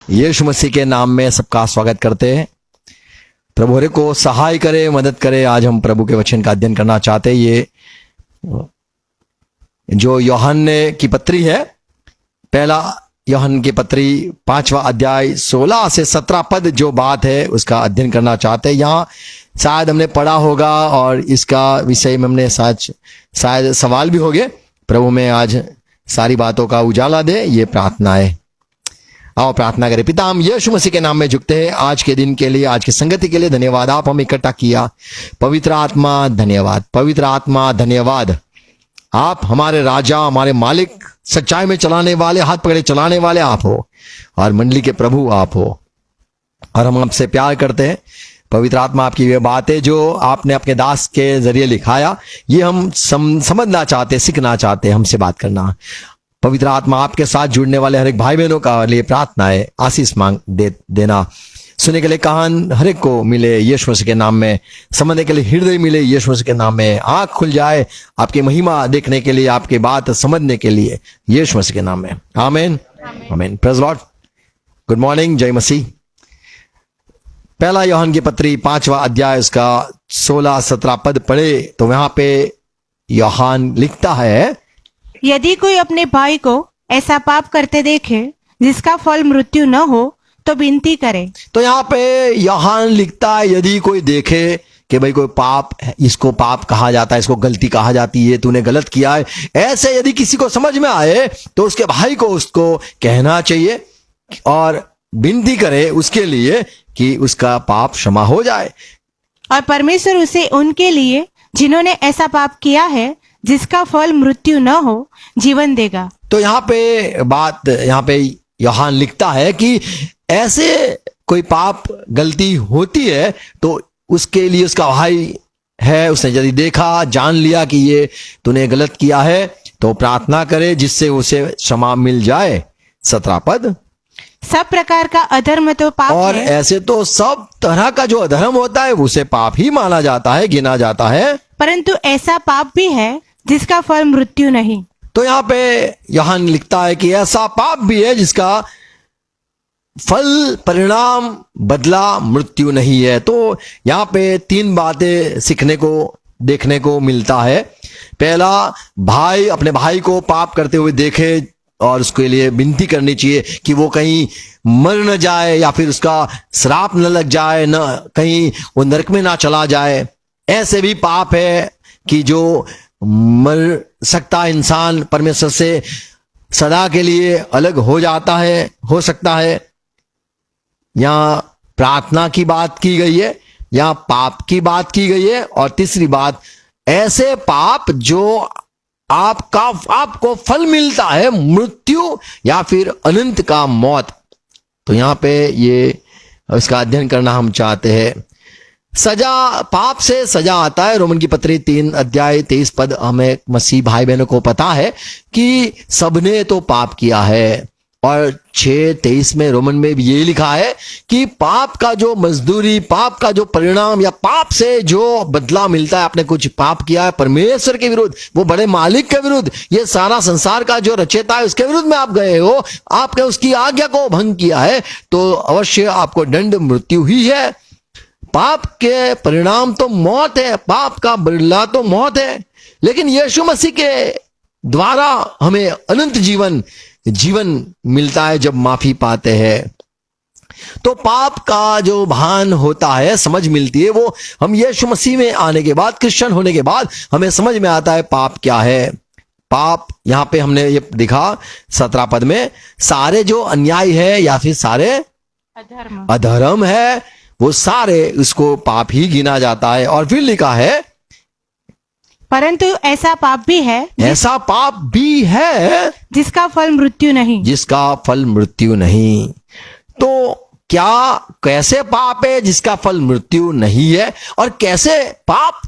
यीशु मसीह के नाम में सबका स्वागत करते हैं। प्रभु हरे को सहाय करे, मदद करे। आज हम प्रभु के वचन का अध्ययन करना चाहते हैं। ये जो यूहन्ने की पत्री है, पहला यूहन्ने की पत्री 5वां अध्याय 16 से 17 पद जो बात है उसका अध्ययन करना चाहते हैं। यहाँ शायद हमने पढ़ा होगा और इसका विषय में हमने शायद सवाल भी हो गए। प्रभु में आज सारी बातों का उजाला दे, ये प्रार्थना है। आओ प्रार्थना करें। पिता, हम यीशु मसीह के नाम में झुकते हैं। आज के दिन के लिए, आज की संगति के लिए धन्यवाद। आप हमें इकट्ठा किया। पवित्र आत्मा धन्यवाद, पवित्र आत्मा धन्यवाद। आप हमारे राजा, हमारे मालिक, सच्चाई में चलाने वाले, हाथ पकड़े चलाने वाले आप हो और मंडली के प्रभु आप हो और हम आपसे प्यार करते हैं। पवित्र आत्मा, आपकी ये बातें जो आपने अपने दास के जरिए लिखाया, ये हम समझना चाहते, सीखना चाहते, हमसे बात करना। पवित्र आत्मा, आपके साथ जुड़ने वाले हर एक भाई बहनों का लिए प्रार्थना है, आशीष मांग देना। सुनने के लिए कान हर एक को मिले यीशु मसीह के नाम में, समझने के लिए हृदय मिले यीशु मसीह के नाम में, आंख खुल जाए आपकी महिमा देखने के लिए, आपकी बात समझने के लिए यीशु मसीह के नाम में। आमीन, आमीन। Praise Lord. गुड मॉर्निंग, जय मसीह। पहला यूहन्ना की पत्री 5वां अध्याय उसका 16-17 पद पढ़े तो वहां पे यूहन्ना लिखता है, यदि कोई अपने भाई को ऐसा पाप करते देखे जिसका फल मृत्यु न हो तो विनती करे। तो यहाँ पे यूहन्ना लिखता है, यदि कोई देखे कि भाई कोई पाप है, इसको पाप कहा जाता है, इसको गलती कहा जाती है, तूने गलत किया है, ऐसे यदि किसी को समझ में आए तो उसके भाई को उसको कहना चाहिए और विनती करे उसके लिए कि उसका पाप क्षमा हो जाए। और परमेश्वर उसे उनके लिए जिन्होंने ऐसा पाप किया है जिसका फल मृत्यु न हो जीवन देगा। तो यहाँ पे यूहन्ना लिखता है कि ऐसे कोई पाप गलती होती है तो उसके लिए उसका भाई है, उसने यदि देखा, जान लिया कि ये तूने गलत किया है तो प्रार्थना करे जिससे उसे क्षमा मिल जाए। 17 पद, सब प्रकार का अधर्म तो पाप और है। ऐसे तो सब तरह का जो अधर्म होता है उसे पाप ही माना जाता है, गिना जाता है, परंतु ऐसा पाप भी है जिसका फल मृत्यु नहीं। तो यहाँ पे यूहन्ना लिखता है कि ऐसा पाप भी है जिसका फल, परिणाम, बदला मृत्यु नहीं है। तो यहाँ पे 3 बातें सीखने को, देखने को मिलता है। पहला, भाई अपने भाई को पाप करते हुए देखे और उसके लिए विनती करनी चाहिए कि वो कहीं मर न जाए या फिर उसका श्राप न लग जाए, न कहीं वो नरक में ना चला जाए। ऐसे भी पाप है कि जो मर सकता इंसान परमेश्वर से सदा के लिए अलग हो जाता है, हो सकता है। यहां प्रार्थना की बात की गई है, यहां पाप की बात की गई है। और तीसरी बात, ऐसे पाप जो आपको फल मिलता है मृत्यु या फिर अनंत का मौत। तो यहां पे ये इसका अध्ययन करना हम चाहते हैं। सजा, पाप से सजा आता है। रोमन की पत्री 3 अध्याय 23 पद, हमें मसीह भाई बहनों को पता है कि सबने तो पाप किया है। और 6:23 में रोमन में भी ये लिखा है कि पाप का जो मजदूरी, पाप का जो परिणाम या पाप से जो बदला मिलता है, आपने कुछ पाप किया है परमेश्वर के विरुद्ध, वो बड़े मालिक के विरुद्ध, ये सारा संसार का जो रचयिता है उसके विरुद्ध में आप गए हो, आपने उसकी आज्ञा को भंग किया है, तो अवश्य आपको दंड मृत्यु ही है। पाप के परिणाम तो मौत है, पाप का बदला तो मौत है। लेकिन यीशु मसीह के द्वारा हमें अनंत जीवन मिलता है जब माफी पाते हैं। तो पाप का जो भान होता है, समझ मिलती है, वो हम यीशु मसीह में आने के बाद, क्रिश्चियन होने के बाद हमें समझ में आता है पाप क्या है। पाप यहां पे हमने ये देखा 17 पद में, सारे जो अन्याय है या फिर सारे अधर्म है, वो सारे उसको पाप ही गिना जाता है। और फिर लिखा है, परंतु ऐसा पाप भी है, ऐसा पाप भी है जिसका फल मृत्यु नहीं, जिसका फल मृत्यु नहीं। तो कैसे पाप है जिसका फल मृत्यु नहीं है, और कैसे पाप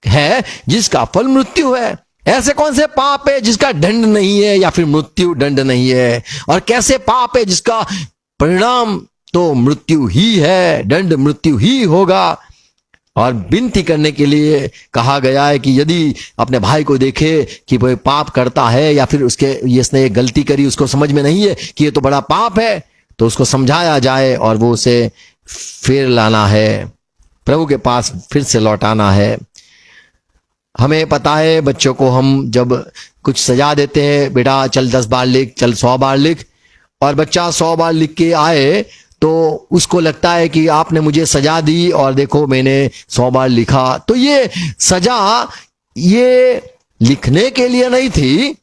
है जिसका फल मृत्यु है? ऐसे कौन से पाप है जिसका दंड नहीं है या फिर मृत्यु दंड नहीं है? और कैसे पाप है जिसका परिणाम तो मृत्यु ही है, दंड मृत्यु ही होगा? और विनती करने के लिए कहा गया है कि यदि अपने भाई को देखे कि वह पाप करता है या फिर उसने गलती करी, उसको समझ में नहीं है कि ये तो बड़ा पाप है, तो उसको समझाया जाए और वो उसे फिर लाना है, प्रभु के पास फिर से लौटाना है। हमें पता है बच्चों को हम जब कुछ सजा देते हैं, बेटा चल 10 बार लिख, चल 100 बार लिख, और बच्चा 100 बार लिख के आए तो उसको लगता है कि आपने मुझे सजा दी और देखो मैंने 100 बार लिखा। तो ये सजा ये लिखने के लिए नहीं थी,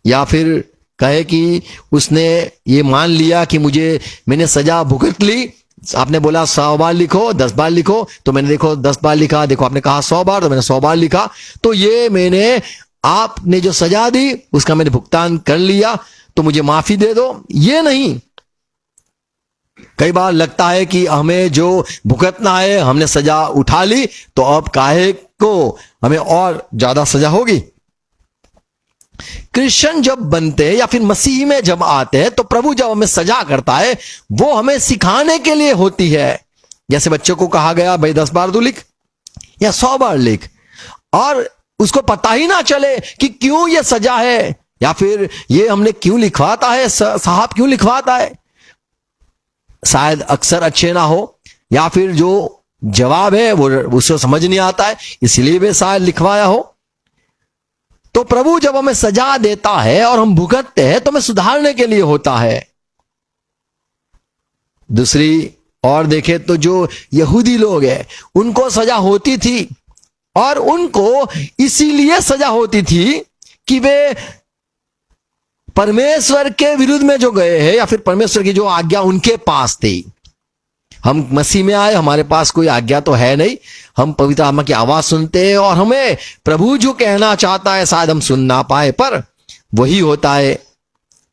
या फिर कहे कि उसने ये मान लिया कि मैंने सजा भुगत ली। आपने बोला 100 बार लिखो, 10 बार लिखो, तो मैंने देखो 10 बार लिखा, देखो आपने कहा 100 बार तो मैंने 100 बार लिखा, तो ये मैंने आपने जो सजा दी उसका मैंने भुगतान कर लिया, तो मुझे माफी दे दो। ये नहीं, कई बार लगता है कि हमें जो भुगतना है हमने सजा उठा ली, तो अब काहे को हमें और ज्यादा सजा होगी। क्रिश्चियन जब बनते हैं या फिर मसीह में जब आते हैं तो प्रभु जब हमें सजा करता है वो हमें सिखाने के लिए होती है। जैसे बच्चों को कहा गया भाई 10 बार तू लिख या 100 बार लिख, और उसको पता ही ना चले कि क्यों ये सजा है, या फिर ये हमने क्यों लिखवाता है, साहब क्यों लिखवाता है। शायद अक्सर अच्छे ना हो, या फिर जो जवाब है वो उसको समझ नहीं आता है, इसलिए भी शायद लिखवाया हो। तो प्रभु जब हमें सजा देता है और हम भुगतते हैं तो हमें सुधारने के लिए होता है। दूसरी और देखे तो जो यहूदी लोग हैं उनको सजा होती थी, और उनको इसीलिए सजा होती थी कि वे परमेश्वर के विरुद्ध में जो गए हैं, या फिर परमेश्वर की जो आज्ञा उनके पास थी। हम मसीह में आए, हमारे पास कोई आज्ञा तो है नहीं, हम पवित्र आत्मा की आवाज सुनते हैं और हमें प्रभु जो कहना चाहता है शायद हम सुन ना पाए, पर वही होता है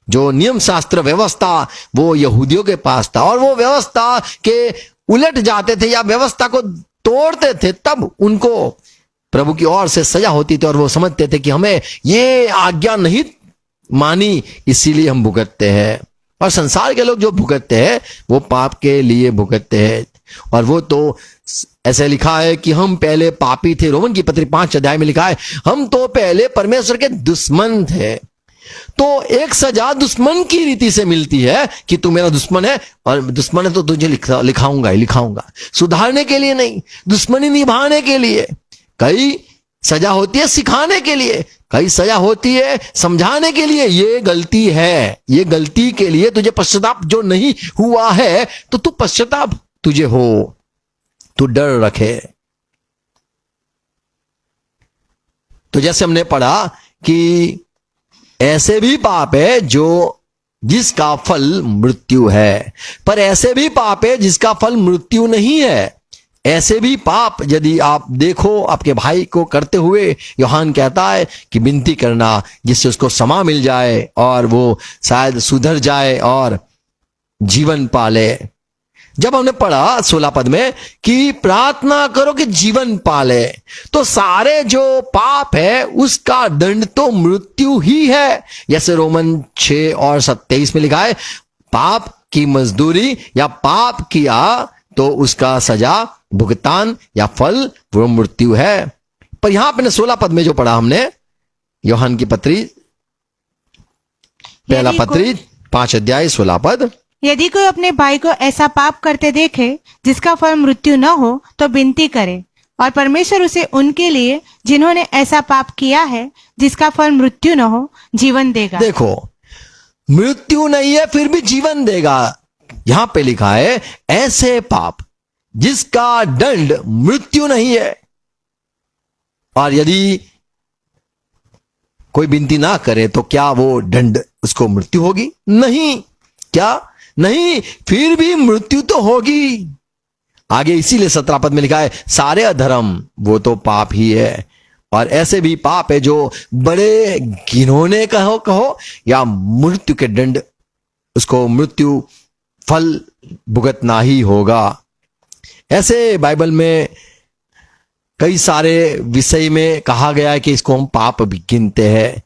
जो नियम शास्त्र व्यवस्था वो यहूदियों के पास था, और वो व्यवस्था के उलट जाते थे या व्यवस्था को तोड़ते थे, तब उनको प्रभु की ओर से सजा होती थी, और वो समझते थे कि हमें ये आज्ञा नहीं मानी इसीलिए हम भुगतते हैं। और संसार के लोग जो भुगतते हैं वो पाप के लिए भुगतते हैं, और वो तो ऐसे लिखा है कि हम पहले पापी थे। रोमन की पत्री 5 अध्याय में लिखा है हम तो पहले परमेश्वर के दुश्मन थे। तो एक सजा दुश्मन की रीति से मिलती है कि तू मेरा दुश्मन है, और दुश्मन है तो तुझे लिखाऊंगा, सुधारने के लिए नहीं, दुश्मनी निभाने के लिए। कई सजा होती है सिखाने के लिए, कई सजा होती है समझाने के लिए। ये गलती है, ये गलती के लिए तुझे पश्चाताप जो नहीं हुआ है तो तू पश्चाताप तुझे हो, तू डर रखे। तो जैसे हमने पढ़ा कि ऐसे भी पाप है जो जिसका फल मृत्यु है, पर ऐसे भी पाप है जिसका फल मृत्यु नहीं है। ऐसे भी पाप यदि आप देखो आपके भाई को करते हुए, यूहन्ना कहता है कि विनती करना जिससे उसको क्षमा मिल जाए और वो शायद सुधर जाए और जीवन पाले। जब हमने पढ़ा 16 पद में कि प्रार्थना करो कि जीवन पाले, तो सारे जो पाप है उसका दंड तो मृत्यु ही है। जैसे रोमन 6 और 27 में लिखा है पाप की मजदूरी या पाप किया तो उसका सजा भुगतान या फल वो मृत्यु है। पर यहां अपने 16 पद में जो पढ़ा हमने यूहन्ना की पत्री पहला पत्री 5 अध्याय 16 पद, यदि कोई अपने भाई को ऐसा पाप करते देखे जिसका फल मृत्यु न हो तो विनती करे, और परमेश्वर उसे उनके लिए जिन्होंने ऐसा पाप किया है जिसका फल मृत्यु न हो जीवन देगा। देखो मृत्यु नहीं है फिर भी जीवन देगा। यहां पे लिखा है ऐसे पाप जिसका दंड मृत्यु नहीं है, और यदि कोई विनती ना करे तो क्या वो दंड उसको मृत्यु होगी? नहीं। क्या नहीं, फिर भी मृत्यु तो होगी। आगे इसीलिए 17 पद में लिखा है सारे अधर्म वो तो पाप ही है, और ऐसे भी पाप है जो बड़े घिनौने कहो या मृत्यु के दंड उसको मृत्यु फल भुगतना ही होगा। ऐसे बाइबल में कई सारे विषय में कहा गया है कि इसको हम पाप भी गिनते हैं।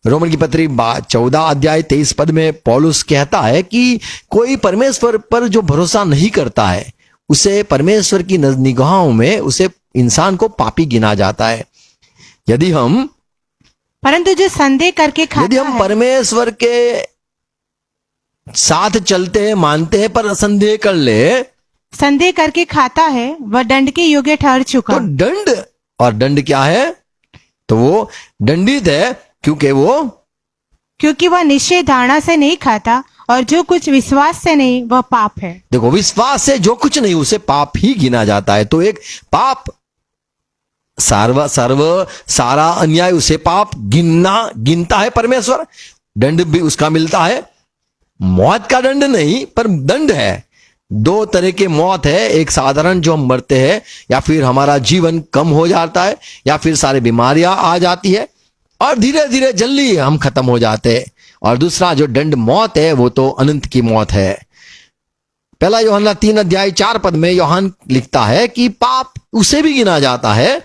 रोमन की पत्री 14 अध्याय 23 पद में पौलुस कहता है कि कोई परमेश्वर पर जो भरोसा नहीं करता है उसे परमेश्वर की निगाहों में उसे इंसान को पापी गिना जाता है। यदि हम परंतु जो संदेह करके खाता यदि हम है, परमेश्वर के साथ चलते हैं, मानते हैं, पर संदेह कर ले संदेह करके खाता है, वह दंड के योग्य ठहर चुका। तो दंड, और दंड क्या है? तो वो दंडित है, क्योंकि वह निश्चय धारणा से नहीं खाता, और जो कुछ विश्वास से नहीं वह पाप है। देखो, विश्वास से जो कुछ नहीं उसे पाप ही गिना जाता है। तो एक पाप, सारा अन्याय उसे पाप गिनता है परमेश्वर। दंड भी उसका मिलता है, मौत का दंड नहीं पर दंड है। दो तरह के मौत है, एक साधारण जो हम मरते हैं, या फिर हमारा जीवन कम हो जाता है, या फिर सारी बीमारियां आ जाती है और धीरे धीरे जल्दी हम खत्म हो जाते हैं। और दूसरा जो दंड मौत है वो तो अनंत की मौत है। पहला यूहन्ना 3:4 में यूहन्ना लिखता है कि पाप उसे भी गिना जाता है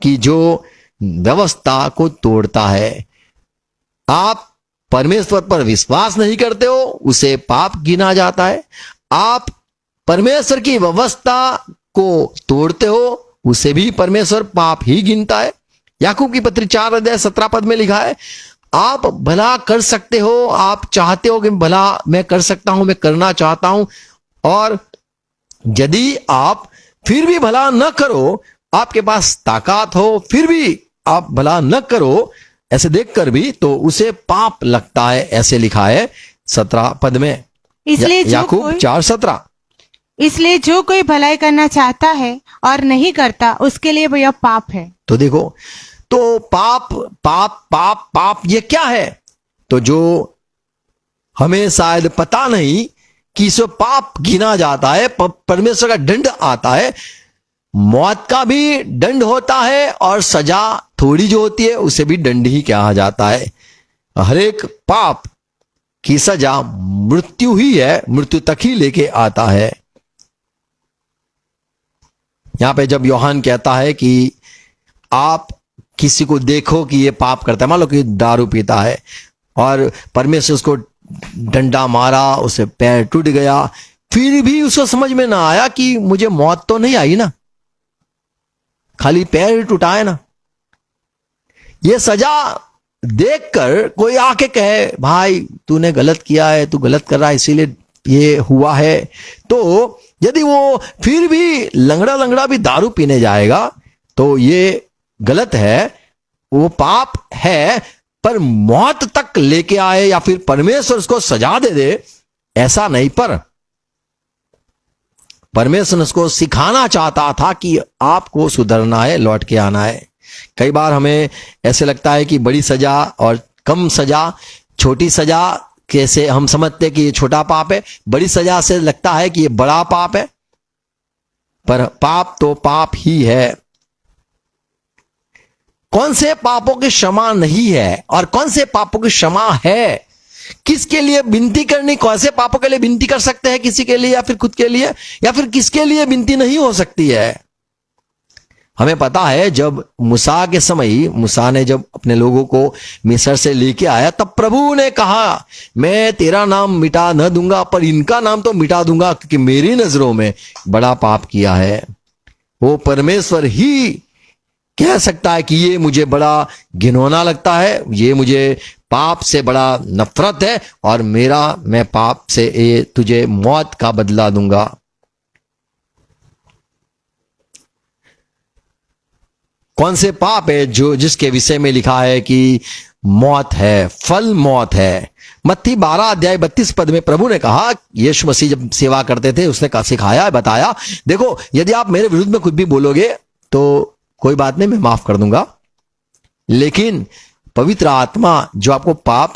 कि जो व्यवस्था को तोड़ता है। आप परमेश्वर पर विश्वास नहीं करते हो, उसे पाप गिना जाता है। आप परमेश्वर की व्यवस्था को तोड़ते हो, उसे भी परमेश्वर पाप ही गिनता है। याकूब की पत्री 4:17 में लिखा है, आप भला कर सकते हो, आप चाहते हो कि भला मैं कर सकता हूं, मैं करना चाहता हूं, और यदि आप फिर भी भला न करो, आपके पास ताकत हो फिर भी आप भला न करो, ऐसे देखकर भी, तो उसे पाप लगता है। ऐसे लिखा है 17 में, याकूब 4:17। इसलिए जो कोई भलाई करना चाहता है और नहीं करता, उसके लिए वह पाप है। तो देखो, तो पाप पाप पाप पाप ये क्या है? तो जो हमें शायद पता नहीं कि इसे पाप गिना जाता है, परमेश्वर का दंड आता है। मौत का भी दंड होता है, और सजा थोड़ी जो होती है उसे भी दंड ही कहा जाता है। हर एक पाप की सजा मृत्यु ही है, मृत्यु तक ही लेके आता है। यहां पे जब यूहन्ना कहता है कि आप किसी को देखो कि ये पाप करता है, मान लो कि दारू पीता है और परमेश्वर उसको डंडा मारा, उसे पैर टूट गया, फिर भी उसको समझ में ना आया कि मुझे मौत तो नहीं आई ना, खाली पैर टूटा है ना। ये सजा देखकर कोई आके कहे भाई तूने गलत किया है, तू गलत कर रहा है, इसीलिए ये हुआ है, तो यदि वो फिर भी लंगड़ा भी दारू पीने जाएगा तो ये गलत है, वो पाप है। पर मौत तक लेके आए या फिर परमेश्वर उसको सजा दे, ऐसा नहीं। पर परमेश्वर उसको सिखाना चाहता था कि आपको सुधरना है, लौट के आना है। कई बार हमें ऐसे लगता है कि बड़ी सजा और कम सजा, छोटी सजा कैसे हम समझते कि ये छोटा पाप है, बड़ी सजा से लगता है कि ये बड़ा पाप है, पर पाप तो पाप ही है। कौन से पापों की क्षमा नहीं है और कौन से पापों की क्षमा है? किसके लिए विनती करनी, कौन से पापों के लिए विनती कर सकते हैं, किसी के लिए या फिर खुद के लिए, या फिर किसके लिए विनती नहीं हो सकती है? हमें पता है जब मूसा के समय, मूसा ने जब अपने लोगों को मिस्र से लेके आया, तब प्रभु ने कहा मैं तेरा नाम मिटा न दूंगा, पर इनका नाम तो मिटा दूंगा, क्योंकि मेरी नजरों में बड़ा पाप किया है। वो परमेश्वर ही कह सकता है कि ये मुझे बड़ा घिनौना लगता है, ये मुझे पाप से बड़ा नफरत है, और मैं पाप से तुझे मौत का बदला दूंगा। कौन से पाप है जिसके विषय में लिखा है कि मौत है, फल मौत है? मत्ती 12:32 में प्रभु ने कहा, यीशु मसीह जब सेवा करते थे उसने सिखाया, बताया, देखो यदि आप मेरे विरुद्ध में कुछ भी बोलोगे तो कोई बात नहीं, मैं माफ कर दूंगा, लेकिन पवित्र आत्मा जो आपको पाप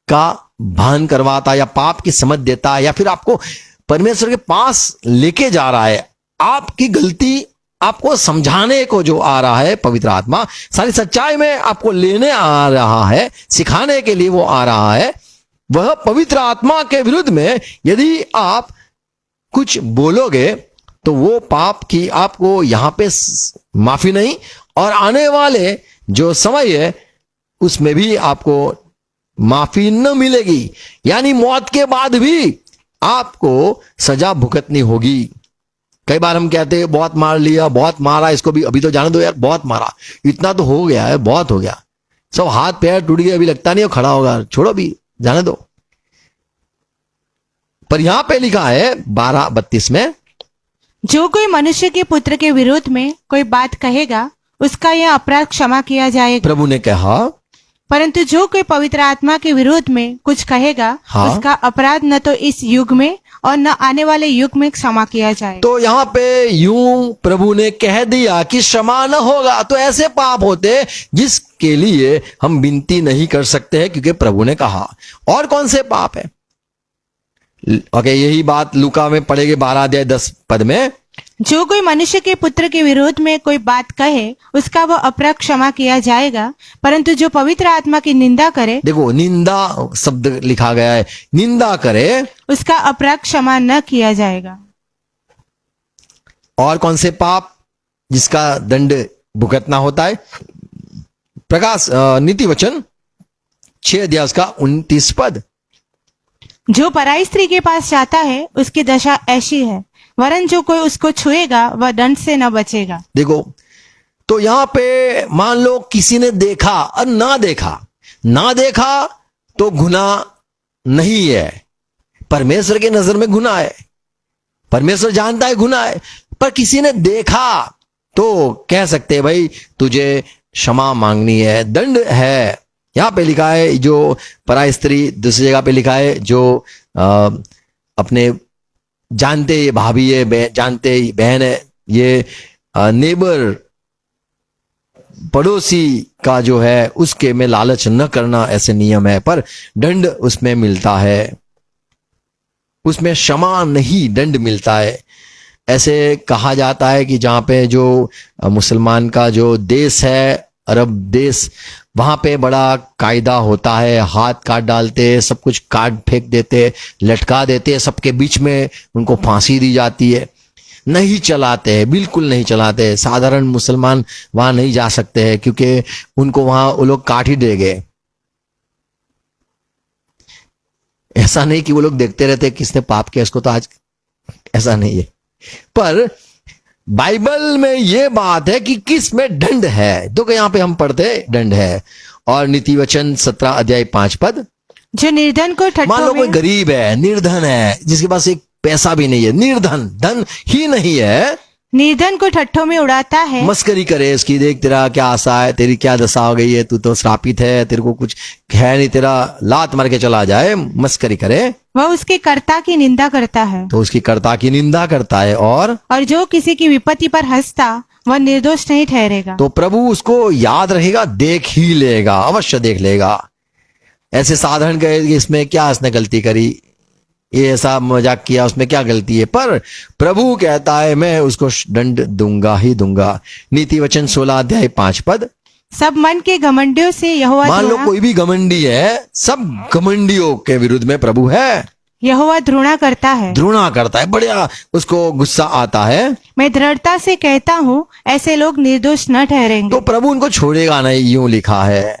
का भान करवाता या पाप की समझ देता है, या फिर आपको परमेश्वर के पास लेके जा रहा है, आपकी गलती आपको समझाने को जो आ रहा है, पवित्र आत्मा सारी सच्चाई में आपको लेने आ रहा है, सिखाने के लिए वो आ रहा है, वह पवित्र आत्मा के विरुद्ध में यदि आप कुछ बोलोगे तो वो पाप की आपको यहां पे माफी नहीं, और आने वाले जो समय है उसमें भी आपको माफी न मिलेगी। यानी मौत के बाद भी आपको सजा भुगतनी होगी। कई बार हम कहते हैं बहुत मार लिया, बहुत मारा, इसको भी अभी तो जाने दो यार, बहुत मारा, इतना तो हो गया है, बहुत हो गया, सब हाथ पैर टूट गए, अभी लगता नहीं वो खड़ा होगा, छोड़ो, भी जाने दो। पर यहां पे लिखा है 12:32 में, जो कोई मनुष्य के पुत्र के विरोध में कोई बात कहेगा उसका यह अपराध क्षमा किया जाएगा, प्रभु ने कहा, परंतु जो कोई पवित्र आत्मा के विरोध में कुछ कहेगा हाँ। उसका अपराध न तो इस युग में और न आने वाले युग में क्षमा किया जाएगा। तो यहाँ पे यूं प्रभु ने कह दिया कि क्षमा न होगा। तो ऐसे पाप होते जिसके लिए हम विनती नहीं कर सकते हैं, क्योंकि प्रभु ने कहा। और कौन से पाप है? ओके, यही बात लूका में पढ़ेंगे 12:10 में। जो कोई मनुष्य के पुत्र के विरोध में कोई बात कहे उसका वह अपराध क्षमा किया जाएगा, परंतु जो पवित्र आत्मा की निंदा करे, देखो निंदा शब्द लिखा गया है, निंदा करे, उसका अपराध क्षमा न किया जाएगा। और कौन से पाप जिसका दंड भुगतना होता है? प्रकाश नीति वचन 6:29। जो पराई स्त्री के पास जाता है उसकी दशा ऐसी है, वरन जो कोई उसको छुएगा वह दंड से न बचेगा। देखो, तो यहां पे मान लो किसी ने देखा और ना देखा तो गुनाह नहीं है, परमेश्वर के नजर में गुनाह है, परमेश्वर जानता है गुनाह है। पर किसी ने देखा तो कह सकते हैं भाई तुझे क्षमा मांगनी है, दंड है। यहां पे लिखा है जो पराई स्त्री, दूसरी जगह पे लिखा है जो अपने जानते ये भाभी है, जानते ये बहन है, ये नेबर पड़ोसी का जो है उसके में लालच न करना, ऐसे नियम है। पर दंड उसमें मिलता है, उसमें क्षमा नहीं, दंड मिलता है। ऐसे कहा जाता है कि जहां पे जो मुसलमान का जो देश है, अरब देश, वहां पे बड़ा कायदा होता है, हाथ काट डालते, सब कुछ काट फेंक देते, लटका देते, सबके बीच में उनको फांसी दी जाती है। नहीं चलाते हैं, बिल्कुल नहीं चलाते हैं। साधारण मुसलमान वहां नहीं जा सकते हैं, क्योंकि उनको वहां वो लोग काट ही देंगे। ऐसा नहीं कि वो लोग देखते रहते किसने पाप किया इसको, तो आज ऐसा नहीं है। पर बाइबल में ये बात है कि किस में दंड है। तो यहां पे हम पढ़ते दंड है। और नीति वचन 17:5, जो निर्धन को मान लो ठट्ठों कोई में गरीब है, निर्धन है, जिसके पास एक पैसा भी नहीं है, निर्धन, धन ही नहीं है, निर्धन को ठट्ठों में उड़ाता है, मस्करी करे इसकी, देख तेरा क्या आशा है, तेरी क्या दशा हो गई है, तू तो श्रापित है, तेरे को कुछ है नहीं, तेरा लात मार के चला जाए, मस्करी करे, वह उसके कर्ता की निंदा करता है। तो उसकी कर्ता की निंदा करता है। और जो किसी की विपत्ति पर हंसता वह निर्दोष नहीं ठहरेगा। तो प्रभु उसको याद रहेगा, देख ही लेगा, अवश्य देख लेगा। ऐसे साधारण कहे कि इसमें क्या इसने गलती करी, ये ऐसा मजाक किया, उसमें क्या गलती है, पर प्रभु कहता है मैं उसको दंड दूंगा ही दूंगा। नीति वचन 16:5। सब मन के घमंडियों से यहोवा मान लो कोई भी घमंडी है, सब घमंडियों के विरुद्ध में प्रभु है, द्रोणा करता है, द्रोणा करता है, बढ़िया उसको गुस्सा आता है। मैं दृढ़ता से कहता हूँ ऐसे लोग निर्दोष न ठहरेंगे। तो प्रभु उनको छोड़ेगा नहीं, यूं लिखा है।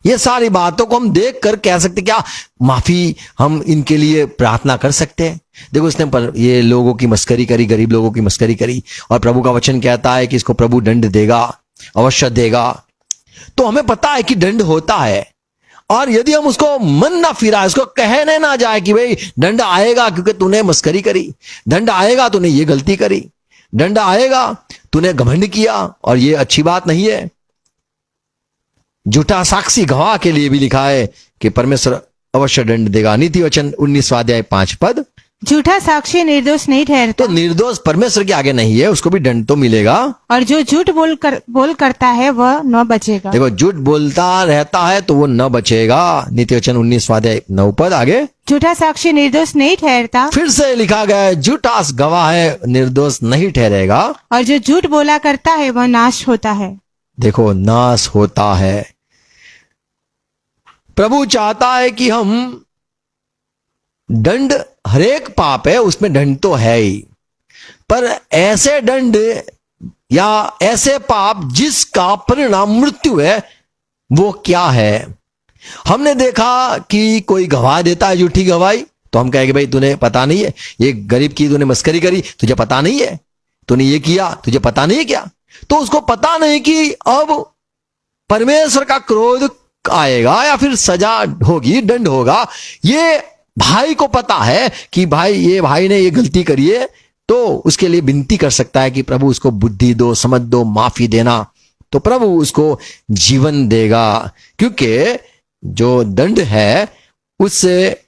ये सारी बातों को हम देख कर कह सकते क्या माफी हम इनके लिए प्रार्थना कर सकते हैं? देखो इसने पर ये लोगों की मस्करी करी, गरीब लोगों की मस्करी करी, और प्रभु का वचन कहता है कि इसको प्रभु दंड देगा, अवश्य देगा। तो हमें पता है कि दंड होता है, और यदि हम उसको मन ना फिरा, इसको कहने ना जाए कि भाई दंड आएगा क्योंकि तूने मस्करी करी, दंड आएगा तूने ये गलती करी, दंड आएगा तूने घमंड किया, और ये अच्छी बात नहीं है। झूठा साक्षी गवाह के लिए भी लिखा है कि परमेश्वर अवश्य दंड देगा। नीति वचन 19:5। झूठा साक्षी निर्दोष नहीं ठहरता। तो निर्दोष परमेश्वर के आगे नहीं है, उसको भी दंड तो मिलेगा। और जो झूठ बोल करता है वह न बचेगा। देखो झूठ बोलता रहता है तो वो न बचेगा। नीति वचन 19:9। आगे झूठा साक्षी निर्दोष नहीं ठहरता। फिर से लिखा गया है झूठा गवाह है निर्दोष नहीं ठहरेगा। और जो झूठ बोला करता है वह नाश होता है। देखो नाश होता है। प्रभु चाहता है कि हम दंड, हरेक पाप है उसमें दंड तो है ही, पर ऐसे दंड या ऐसे पाप जिसका परिणाम मृत्यु है वो क्या है? हमने देखा कि कोई गवाह देता है झूठी गवाही, तो हम कहेंगे भाई तूने पता नहीं है, ये गरीब की तूने मस्करी करी, तुझे पता नहीं है, तूने ये किया, तुझे पता नहीं है क्या? तो उसको पता नहीं कि अब परमेश्वर का क्रोध आएगा या फिर सजा होगी, दंड होगा। ये भाई को पता है कि भाई ने ये गलती करी है, तो उसके लिए विनती कर सकता है कि प्रभु उसको बुद्धि दो, समझ दो, माफी देना, तो प्रभु उसको जीवन देगा। क्योंकि जो दंड है उससे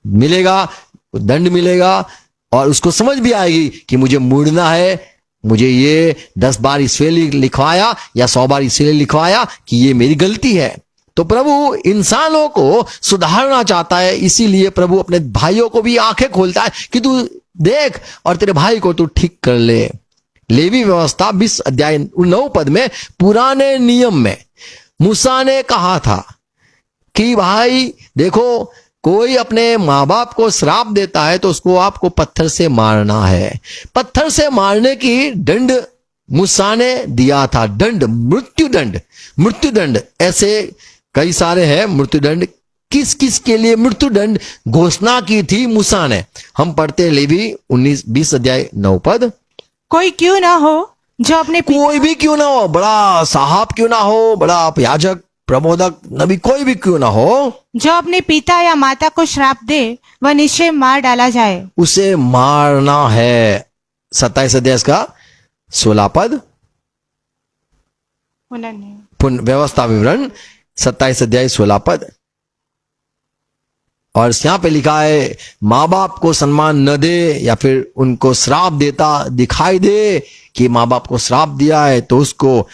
मिलेगा, दंड मिलेगा, और उसको समझ भी आएगी कि मुझे मुड़ना है, मुझे ये 10 बार इसलिए लिखवाया या 100 बार इसलिए लिखवाया कि ये मेरी गलती है। तो प्रभु इंसानों को सुधारना चाहता है, इसीलिए प्रभु अपने भाइयों को भी आंखें खोलता है कि तू देख और तेरे भाई को तू ठीक कर ले। लेवी व्यवस्था 20 अध्याय 9 पद में पुराने नियम में मूसा ने कहा था कि भाई देखो, कोई अपने माँ बाप को श्राप देता है तो उसको आपको पत्थर से मारना है। पत्थर से मारने की दंड मूसा ने दिया था, दंड मृत्युदंड। मृत्युदंड ऐसे कई सारे हैं मृत्युदंड। किस किस के लिए मृत्युदंड घोषणा की थी मूसा ने? हम पढ़ते लेवी 20 अध्याय 9 पद। कोई क्यों ना हो जो अपने कोई भी क्यों ना हो, बड़ा साहब क्यों ना हो, बड़ा याजक, प्रबोधक, नबी, कोई भी क्यों ना हो, जो अपने पिता या माता को श्राप दे वह निश्चय मार डाला जाए। उसे मारना है। 27 अध्याय का 16 पद, व्यवस्था विवरण 27 अध्याय 16 पद। और यहां पे लिखा है, माँ बाप को सम्मान न दे या फिर उनको श्राप देता दिखाई दे कि माँ बाप को श्राप दिया है, तो उसको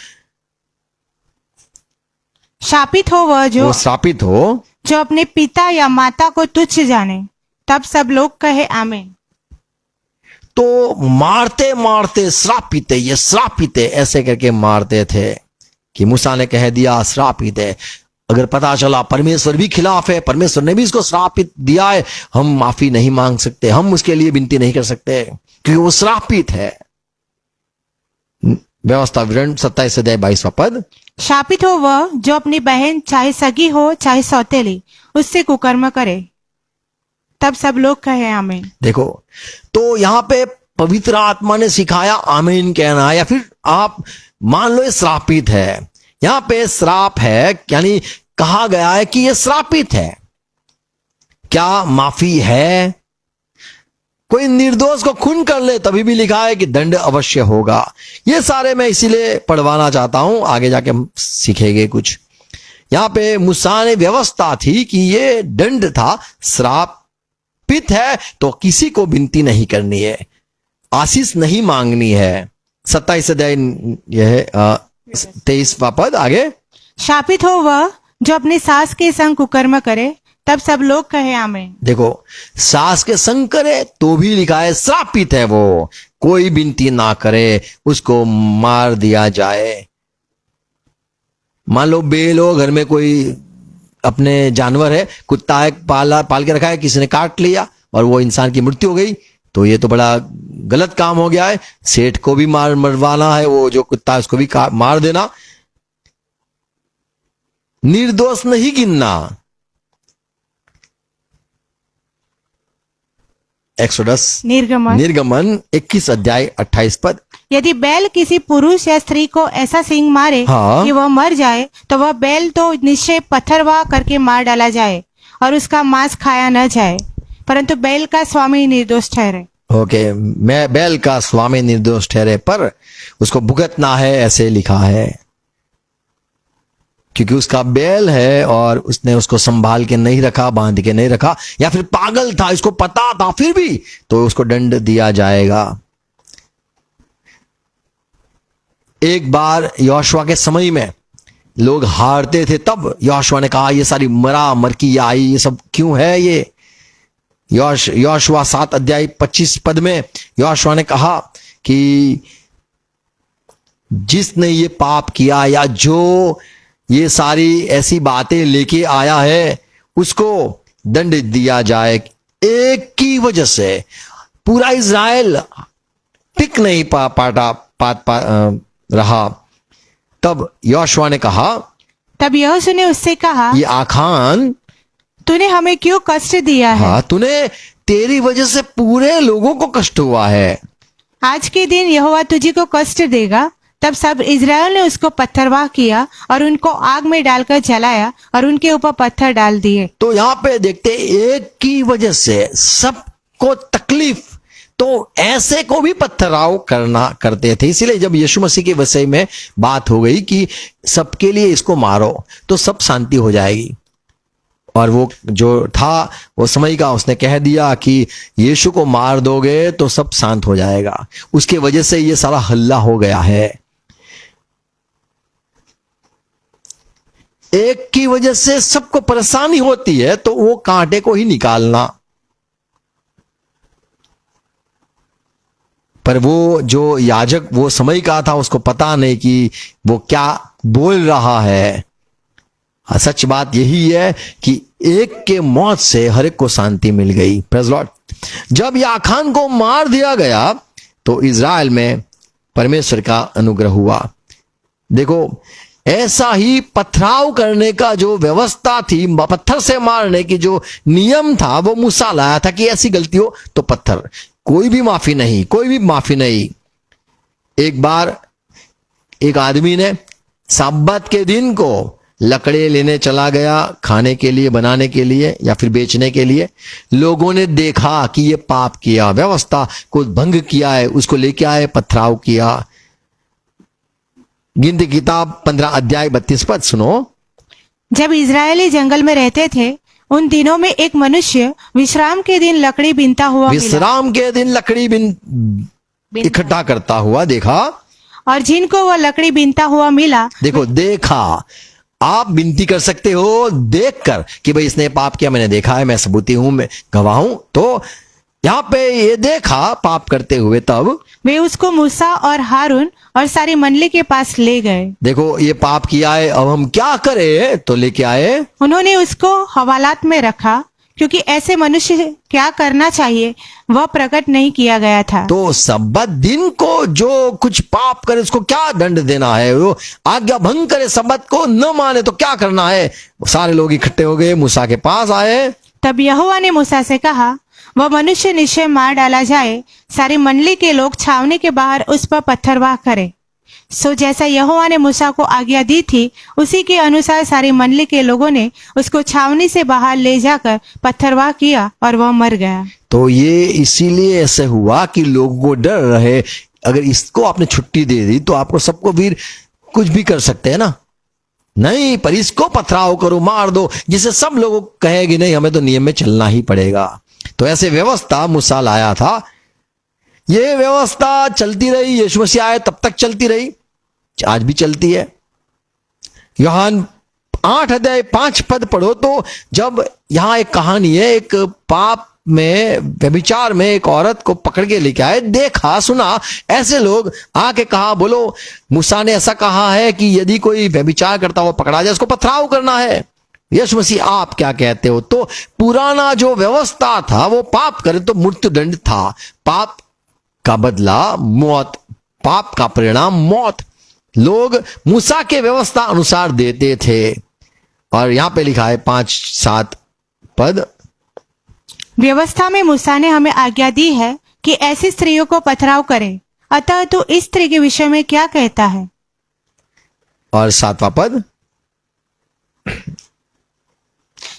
शापित हो वह जो श्रापित हो जो अपने पिता या माता को तुच्छ जाने। तब सब लोग कहे आमीन। तो मारते मारते श्रापित है, ये श्रापित है, ऐसे करके मारते थे कि मूसा ने कह दिया श्रापित है। अगर पता चला परमेश्वर भी खिलाफ है, परमेश्वर ने भी इसको श्रापित दिया है, हम माफी नहीं मांग सकते, हम उसके लिए विनती नहीं कर सकते क्योंकि वो श्रापित है। व्यवस्था विवरण 27 अध्याय 22 पद। शापित हो वह जो अपनी बहन चाहे सगी हो चाहे सौतेली उससे कुकर्म करे। तब सब लोग कहे आमीन। देखो, तो यहां पे पवित्र आत्मा ने सिखाया आमीन कहना, या फिर आप मान लो ये श्रापित है। यहां पे श्राप है, यानी कहा गया है कि ये श्रापित है। क्या माफी है? कोई निर्दोष को खून कर ले तभी भी लिखा है कि दंड अवश्य होगा। ये सारे मैं इसीलिए पढ़वाना चाहता हूं, आगे जाके हम सीखेंगे कुछ। यहां पे मूसा ने व्यवस्था थी कि ये दंड था, श्रापित है तो किसी को विनती नहीं करनी है, आशीष नहीं मांगनी है। 27 अध्याय यह 23 पद आगे। शापित हो वह जो अपनी सास के संग कुकर्म करे। तब सब लोग कहे आमीन। देखो, सास के संग करे तो भी लिखा है श्रापित है वो, कोई विनती ना करे, उसको मार दिया जाए। मान लो बेल हो, घर में कोई अपने जानवर है, कुत्ता है, पाल के रखा है, किसी ने काट लिया और वो इंसान की मृत्यु हो गई, तो ये तो बड़ा गलत काम हो गया है। सेठ को भी मरवाना है, वो जो कुत्ता है उसको भी मार देना, निर्दोष नहीं गिनना। एक्सोडस निर्गमन 21 अध्याय 28 पद। यदि बैल किसी पुरुष या स्त्री को ऐसा सींग मारे कि वह मर जाए, तो वह बैल तो निश्चय पत्थरवाह करके मार डाला जाए और उसका मांस खाया न जाए, परंतु बैल का स्वामी निर्दोष ठहरे। ओके, मैं बैल का स्वामी निर्दोष ठहरे, पर उसको भुगतना है, ऐसे लिखा है, क्योंकि उसका बैल है और उसने उसको संभाल के नहीं रखा, बांध के नहीं रखा, या फिर पागल था, इसको पता था फिर भी, तो उसको दंड दिया जाएगा। एक बार यहोशुआ के समय में लोग हारते थे, तब यहोशुआ ने कहा ये सारी मरकी आई, ये सब क्यों है? ये यहोशुआ 7 अध्याय 25 पद में यहोशुआ ने कहा कि जिसने ये पाप किया या जो ये सारी ऐसी बातें लेके आया है उसको दंड दिया जाए। एक की वजह से पूरा इज़राइल टिक नहीं रहा। तब यहोशुआ ने कहा, तब यहोशू ने उससे कहा, ये आखान तूने हमें क्यों कष्ट दिया है? हाँ, तूने, तेरी वजह से पूरे लोगों को कष्ट हुआ है। आज के दिन यहोवा तुझी को कष्ट देगा, तब सब इज़राइल ने उसको पत्थरवाह किया और उनको आग में डालकर जलाया और उनके ऊपर पत्थर डाल दिए। तो यहां पे देखते एक की वजह से सबको तकलीफ, तो ऐसे को भी पत्थराव करते थे। इसीलिए जब यीशु मसीह के विषय में बात हो गई कि सबके लिए इसको मारो तो सब शांति हो जाएगी, और वो जो था वो समय का उसने कह दिया कि यीशु को मार दोगे तो सब शांत हो जाएगा, उसके वजह से ये सारा हल्ला हो गया है। एक की वजह से सबको परेशानी होती है तो वो कांटे को ही निकालना, पर वो जो याजक वो समय का था उसको पता नहीं कि वो क्या बोल रहा है। सच बात यही है कि एक के मौत से हर एक को शांति मिल गई। Praise Lord. जब याखान को मार दिया गया तो इज़राइल में परमेश्वर का अनुग्रह हुआ। देखो, ऐसा ही पथराव करने का जो व्यवस्था थी, पत्थर से मारने की जो नियम था, वो मूसा लाया था कि ऐसी गलती हो तो पत्थर, कोई भी माफी नहीं, कोई भी माफी नहीं। एक बार एक आदमी ने सब्बत के दिन को लकड़े लेने चला गया, खाने के लिए, बनाने के लिए या फिर बेचने के लिए। लोगों ने देखा कि ये पाप किया, व्यवस्था को भंग किया है, उसको लेके आए, पथराव किया। गिनती किताब 15 अध्याय 32 पद सुनो। जब इज़राइली जंगल में रहते थे उन दिनों में एक मनुष्य विश्राम के दिन लकड़ी बीनता हुआ मिला। विश्राम के दिन लकड़ी इकट्ठा करता हुआ देखा, और जिनको वह लकड़ी बीनता हुआ मिला, देखो देखा, आप विनती कर सकते हो देखकर कि भाई इसने पाप किया, मैंने देखा है, मैं सबूती हूं, मैं गवाह हूं। तो यहां पे ये देखा पाप करते हुए, तब वे उसको मूसा और हारून और सारी मंडली के पास ले गए। देखो ये पाप किया है, अब हम क्या करें, तो लेके आए। उन्होंने उसको हवालात में रखा, क्योंकि ऐसे मनुष्य क्या करना चाहिए वह प्रकट नहीं किया गया था। तो सब्बत दिन को जो कुछ पाप करे उसको क्या दंड देना है? वो आज्ञा भंग करे, सब्बत को न माने तो क्या करना है? सारे लोग इकट्ठे हो गए, मूसा के पास आए। तब यहोवा ने मूसा से कहा, वह मनुष्य निश्चय मार डाला जाए, सारी मंडली के लोग छावनी के बाहर उस पर पत्थरवाह करे। सो जैसा यहोवा ने मूसा को आज्ञा दी थी, उसी के अनुसार सारी मंडली के लोगों ने उसको छावनी से बाहर ले जाकर पत्थरवाह किया और वह मर गया। तो ये इसीलिए ऐसे हुआ कि लोगों को डर रहे, अगर इसको आपने छुट्टी दे दी तो आपको सबको फिर कुछ भी कर सकते हैं ना, नहीं, पर इसको पथराव करो, मार दो, जिससे सब लोग कहेंगे नहीं हमें तो नियम में चलना ही पड़ेगा। तो ऐसे व्यवस्था मूसा लाया था। ये व्यवस्था चलती रही, यीशु मसीह आए तब तक चलती रही, आज भी चलती है। यूहन्ना 8 अध्याय 5 पद पढ़ो तो जब यहां एक कहानी है, एक पाप में, व्यभिचार में एक औरत को पकड़ के लेके आए, देखा सुना, ऐसे लोग आके कहा, बोलो मूसा ने ऐसा कहा है कि यदि कोई व्यभिचार करता हुआ पकड़ा जाए उसको पथराव करना है। यीशु मसीह आप क्या कहते हो? तो पुराना जो व्यवस्था था वो पाप करे तो मृत्यु दंड था, पाप का बदला मौत, पाप का परिणाम मौत। लोग मूसा के व्यवस्था अनुसार देते थे, और यहां पे लिखा है 5-7 पद, व्यवस्था में मूसा ने हमें आज्ञा दी है कि ऐसी स्त्रियों को पथराव करें, अतः तू इस स्त्री के विषय में क्या कहता है? और 7वां पद,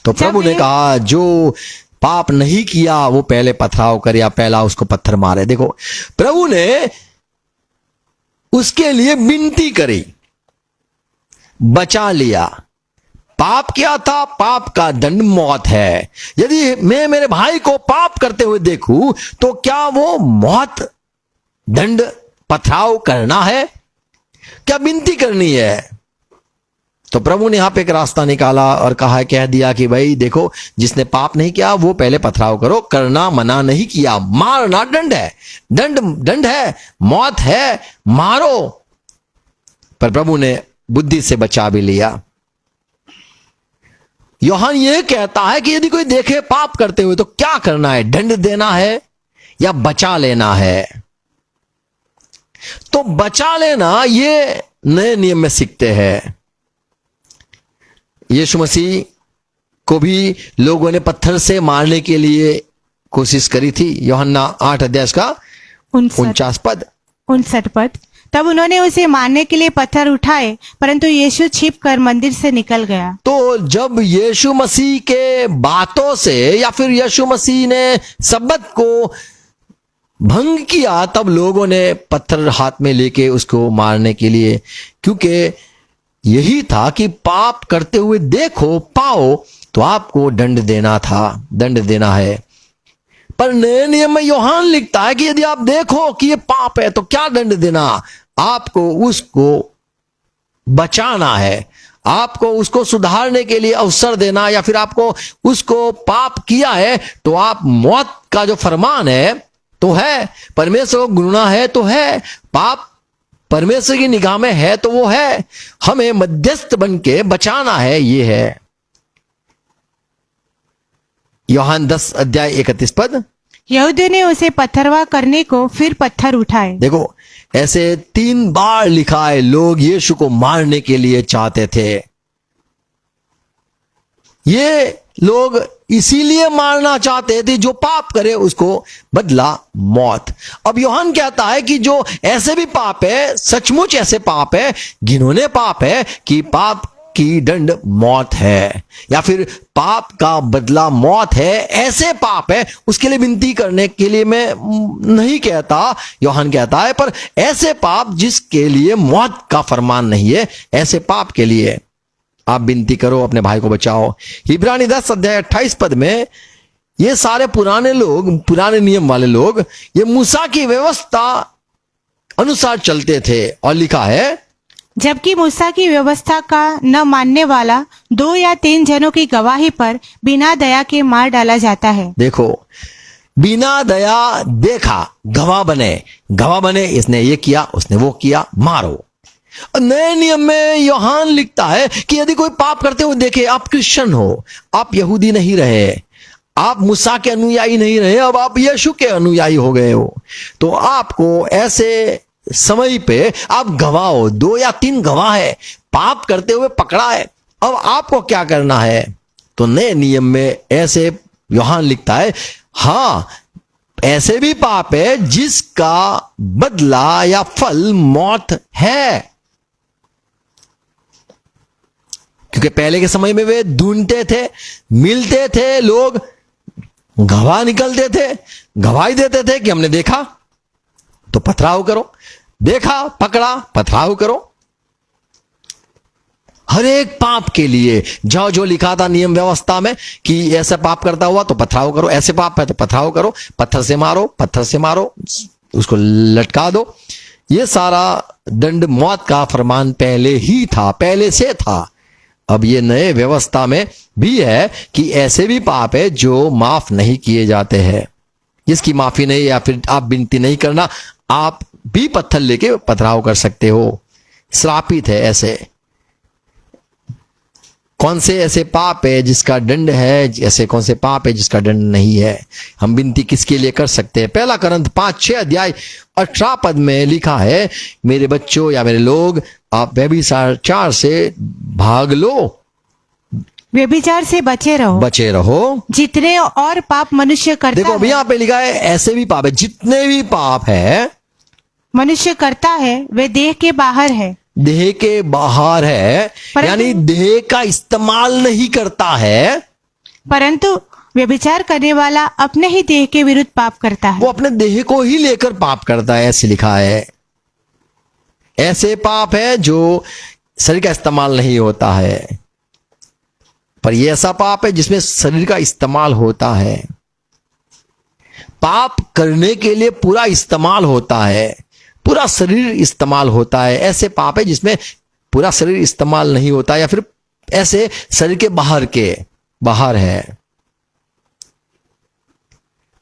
तो प्रभु ने कहा जो पाप नहीं किया वो पहले पथराव करे या पहला उसको पत्थर मारे। देखो प्रभु ने उसके लिए विनती करी, बचा लिया। पाप किया था, पाप का दंड मौत है। यदि मैं मेरे भाई को पाप करते हुए देखूं तो क्या वो मौत दंड पथराव करना है, क्या विनती करनी है? तो प्रभु ने यहां पे एक रास्ता निकाला और कहा, कह दिया कि भाई देखो, जिसने पाप नहीं किया वो पहले पथराव करो, करना मना नहीं किया, मारना दंड है, दंड है, मौत है, मारो। पर प्रभु ने बुद्धि से बचा भी लिया। यूहन्ना ये कहता है कि यदि कोई देखे पाप करते हुए तो क्या करना है, दंड देना है या बचा लेना है? तो बचा लेना ये नए नियम में सीखते हैं। यीशु मसीह को भी लोगों ने पत्थर से मारने के लिए कोशिश करी थी। यूहन्ना 8 अध्याय का 49 पद। तब उन्होंने उसे मारने के लिए पत्थर उठाए, परंतु यीशु छिपकर मंदिर से निकल गया। तो जब यीशु मसीह के बातों से या फिर यीशु मसीह ने सब्बत को भंग किया, तब लोगों ने पत्थर हाथ में लेके उसको मारने के लिए, क्योंकि यही था कि पाप करते हुए देखो पाओ तो आपको दंड देना था, दंड देना है। पर नए नियम में यूहन्ना लिखता है कि यदि आप देखो कि ये पाप है तो क्या दंड देना, आपको उसको बचाना है, आपको उसको सुधारने के लिए अवसर देना, या फिर आपको उसको पाप किया है तो आप मौत का जो फरमान है तो है, परमेश्वर को गुना है तो है, पाप परमेश्वर की निगाह में है तो वो है, हमें मध्यस्थ बन के बचाना है, ये है। यूहन्ना 10 अध्याय 31 पद। यहूदियों ने उसे पत्थरवाह करने को फिर पत्थर उठाए। देखो ऐसे 3 बार लिखा है, लोग यीशु को मारने के लिए चाहते थे। ये लोग इसीलिए मारना चाहते थे, जो पाप करे उसको बदला मौत। अब यूहन्ना कहता है कि जो ऐसे भी पाप है, सचमुच ऐसे पाप है, घिनौने पाप है कि पाप की दंड मौत है, या फिर पाप का बदला मौत है, ऐसे पाप है, उसके लिए विनती करने के लिए मैं नहीं कहता, यूहन्ना कहता है, पर ऐसे पाप जिसके लिए मौत का फरमान नहीं है, ऐसे पाप के लिए आप विनती करो, अपने भाई को बचाओ। इब्रानी 10 अध्याय 28 पद में ये सारे पुराने लोग, पुराने नियम वाले लोग, ये मूसा की व्यवस्था अनुसार चलते थे, और लिखा है जबकि मूसा की व्यवस्था का न मानने वाला 2 या 3 जनों की गवाही पर बिना दया के मार डाला जाता है। देखो, बिना दया देखा गवाह बने, इसने ये किया, उसने वो किया, मारो। नए नियम में यूहन्ना लिखता है कि यदि कोई पाप करते हुए देखे, आप क्रिश्चियन हो, आप यहूदी नहीं रहे, आप मूसा के अनुयायी नहीं रहे, अब आप यीशु के अनुयायी हो गए हो, तो आपको ऐसे समय पे आप गवाह हो, 2 या 3 गवाह है, पाप करते हुए पकड़ा है, अब आपको क्या करना है? तो नए नियम में ऐसे यूहन्ना लिखता है, हाँ ऐसे भी पाप है जिसका बदला या फल मौत है। क्योंकि पहले के समय में वे ढूंढते थे, मिलते थे, लोग गवाह निकलते थे, गवाही देते थे कि हमने देखा तो पथराव करो, देखा पकड़ा पथराव करो। हर एक पाप के लिए जो लिखा था नियम व्यवस्था में कि ऐसा पाप करता हुआ तो पथराव करो, ऐसे पाप है तो पथराव करो, पत्थर से मारो, उसको लटका दो। ये सारा दंड मौत का फरमान पहले ही था, पहले से था। अब ये नए व्यवस्था में भी है कि ऐसे भी पाप है जो माफ नहीं किए जाते हैं, जिसकी माफी नहीं, या फिर आप विनती नहीं करना, आप भी पत्थर लेके पथराव कर सकते हो, श्रापित है। ऐसे कौन से ऐसे पाप है जिसका दंड है, ऐसे कौन से पाप है जिसका दंड नहीं है? हम विनती किसके लिए कर सकते हैं? 1 कोरिन्थ 5-6 अध्याय 18 पद में लिखा है, मेरे बच्चों या मेरे लोग, आप व्यभिचार से भाग लो, व्यभिचार से बचे रहो, जितने और पाप मनुष्य करता देखो अभी है, यहाँ पे लिखा है ऐसे भी पाप है, जितने भी पाप है मनुष्य करता है वे देह के बाहर है। देह के बाहर है, यानी देह का इस्तेमाल नहीं करता है, परंतु व्यभिचार करने वाला अपने ही देह के विरुद्ध पाप करता है। वो अपने देह को ही लेकर पाप करता है, ऐसे लिखा है। ऐसे पाप है जो शरीर का इस्तेमाल नहीं होता है, पर यह ऐसा पाप है जिसमें शरीर का इस्तेमाल होता है। पाप करने के लिए पूरा इस्तेमाल होता है, पूरा शरीर इस्तेमाल होता है। ऐसे पाप है जिसमें पूरा शरीर इस्तेमाल नहीं होता, या फिर ऐसे शरीर के बाहर है।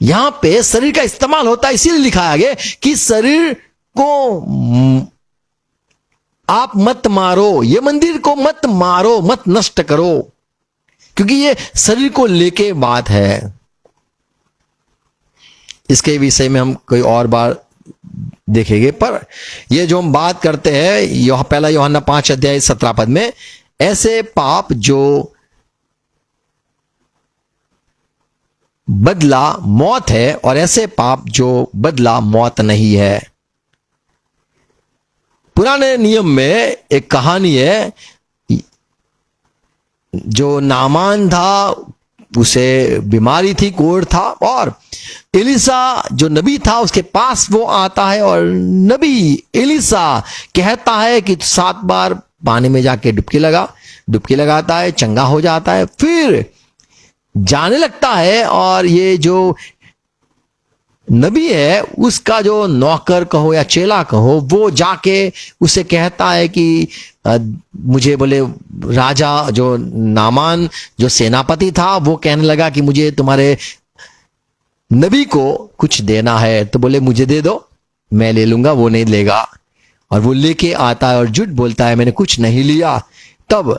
यहां पे शरीर का इस्तेमाल होता है, इसीलिए लिखा आगे कि शरीर को आप मत मारो, ये मंदिर को मत मारो, मत नष्ट करो, क्योंकि ये शरीर को लेके बात है। इसके विषय में हम कोई और बार देखेंगे, पर ये जो हम बात करते हैं 1 यूहन्ना 5 अध्याय 17 पद में, ऐसे पाप जो बदला मौत है और ऐसे पाप जो बदला मौत नहीं है। पुराने नियम में एक कहानी है, जो नामान था उसे बीमारी थी, कोढ़ था, और एलिसा जो नबी था उसके पास वो आता है और नबी एलिसा कहता है कि 7 बार पानी में जाके डुबकी लगाता है, चंगा हो जाता है, फिर जाने लगता है। और ये जो नबी है उसका जो नौकर कहो या चेला कहो, वो जाके उसे कहता है कि मुझे, बोले राजा जो नामान जो सेनापति था वो कहने लगा कि मुझे तुम्हारे नबी को कुछ देना है, तो बोले मुझे दे दो, मैं ले लूंगा। वो नहीं लेगा और वो लेके आता है और झूठ बोलता है मैंने कुछ नहीं लिया। तब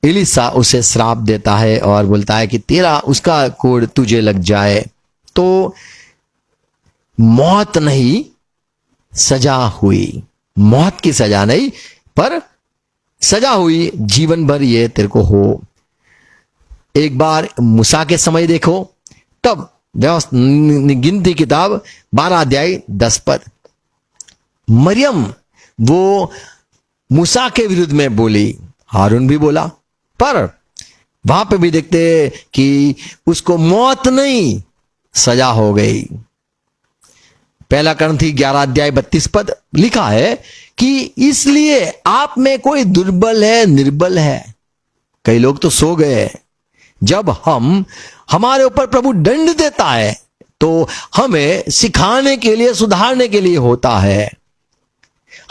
एलिसा उसे श्राप देता है और बोलता है कि तेरा उसका कोढ़ तुझे लग जाए। तो मौत नहीं, सजा हुई, मौत की सजा नहीं पर सजा हुई, जीवन भर ये तेरे को हो। एक बार मूसा के समय देखो, तब गिनती किताब 12 अध्याय 10 पद, मरियम वो मूसा के विरुद्ध में बोली, हारून भी बोला, पर वहां पे भी देखते कि उसको मौत नहीं, सजा हो गई। पहला करंथी 11 अध्याय 32 पद लिखा है कि इसलिए आप में कोई दुर्बल है, निर्बल है। कई लोग तो सो गए। जब हमारे ऊपर प्रभु दंड देता है तो हमें सिखाने के लिए, सुधारने के लिए होता है,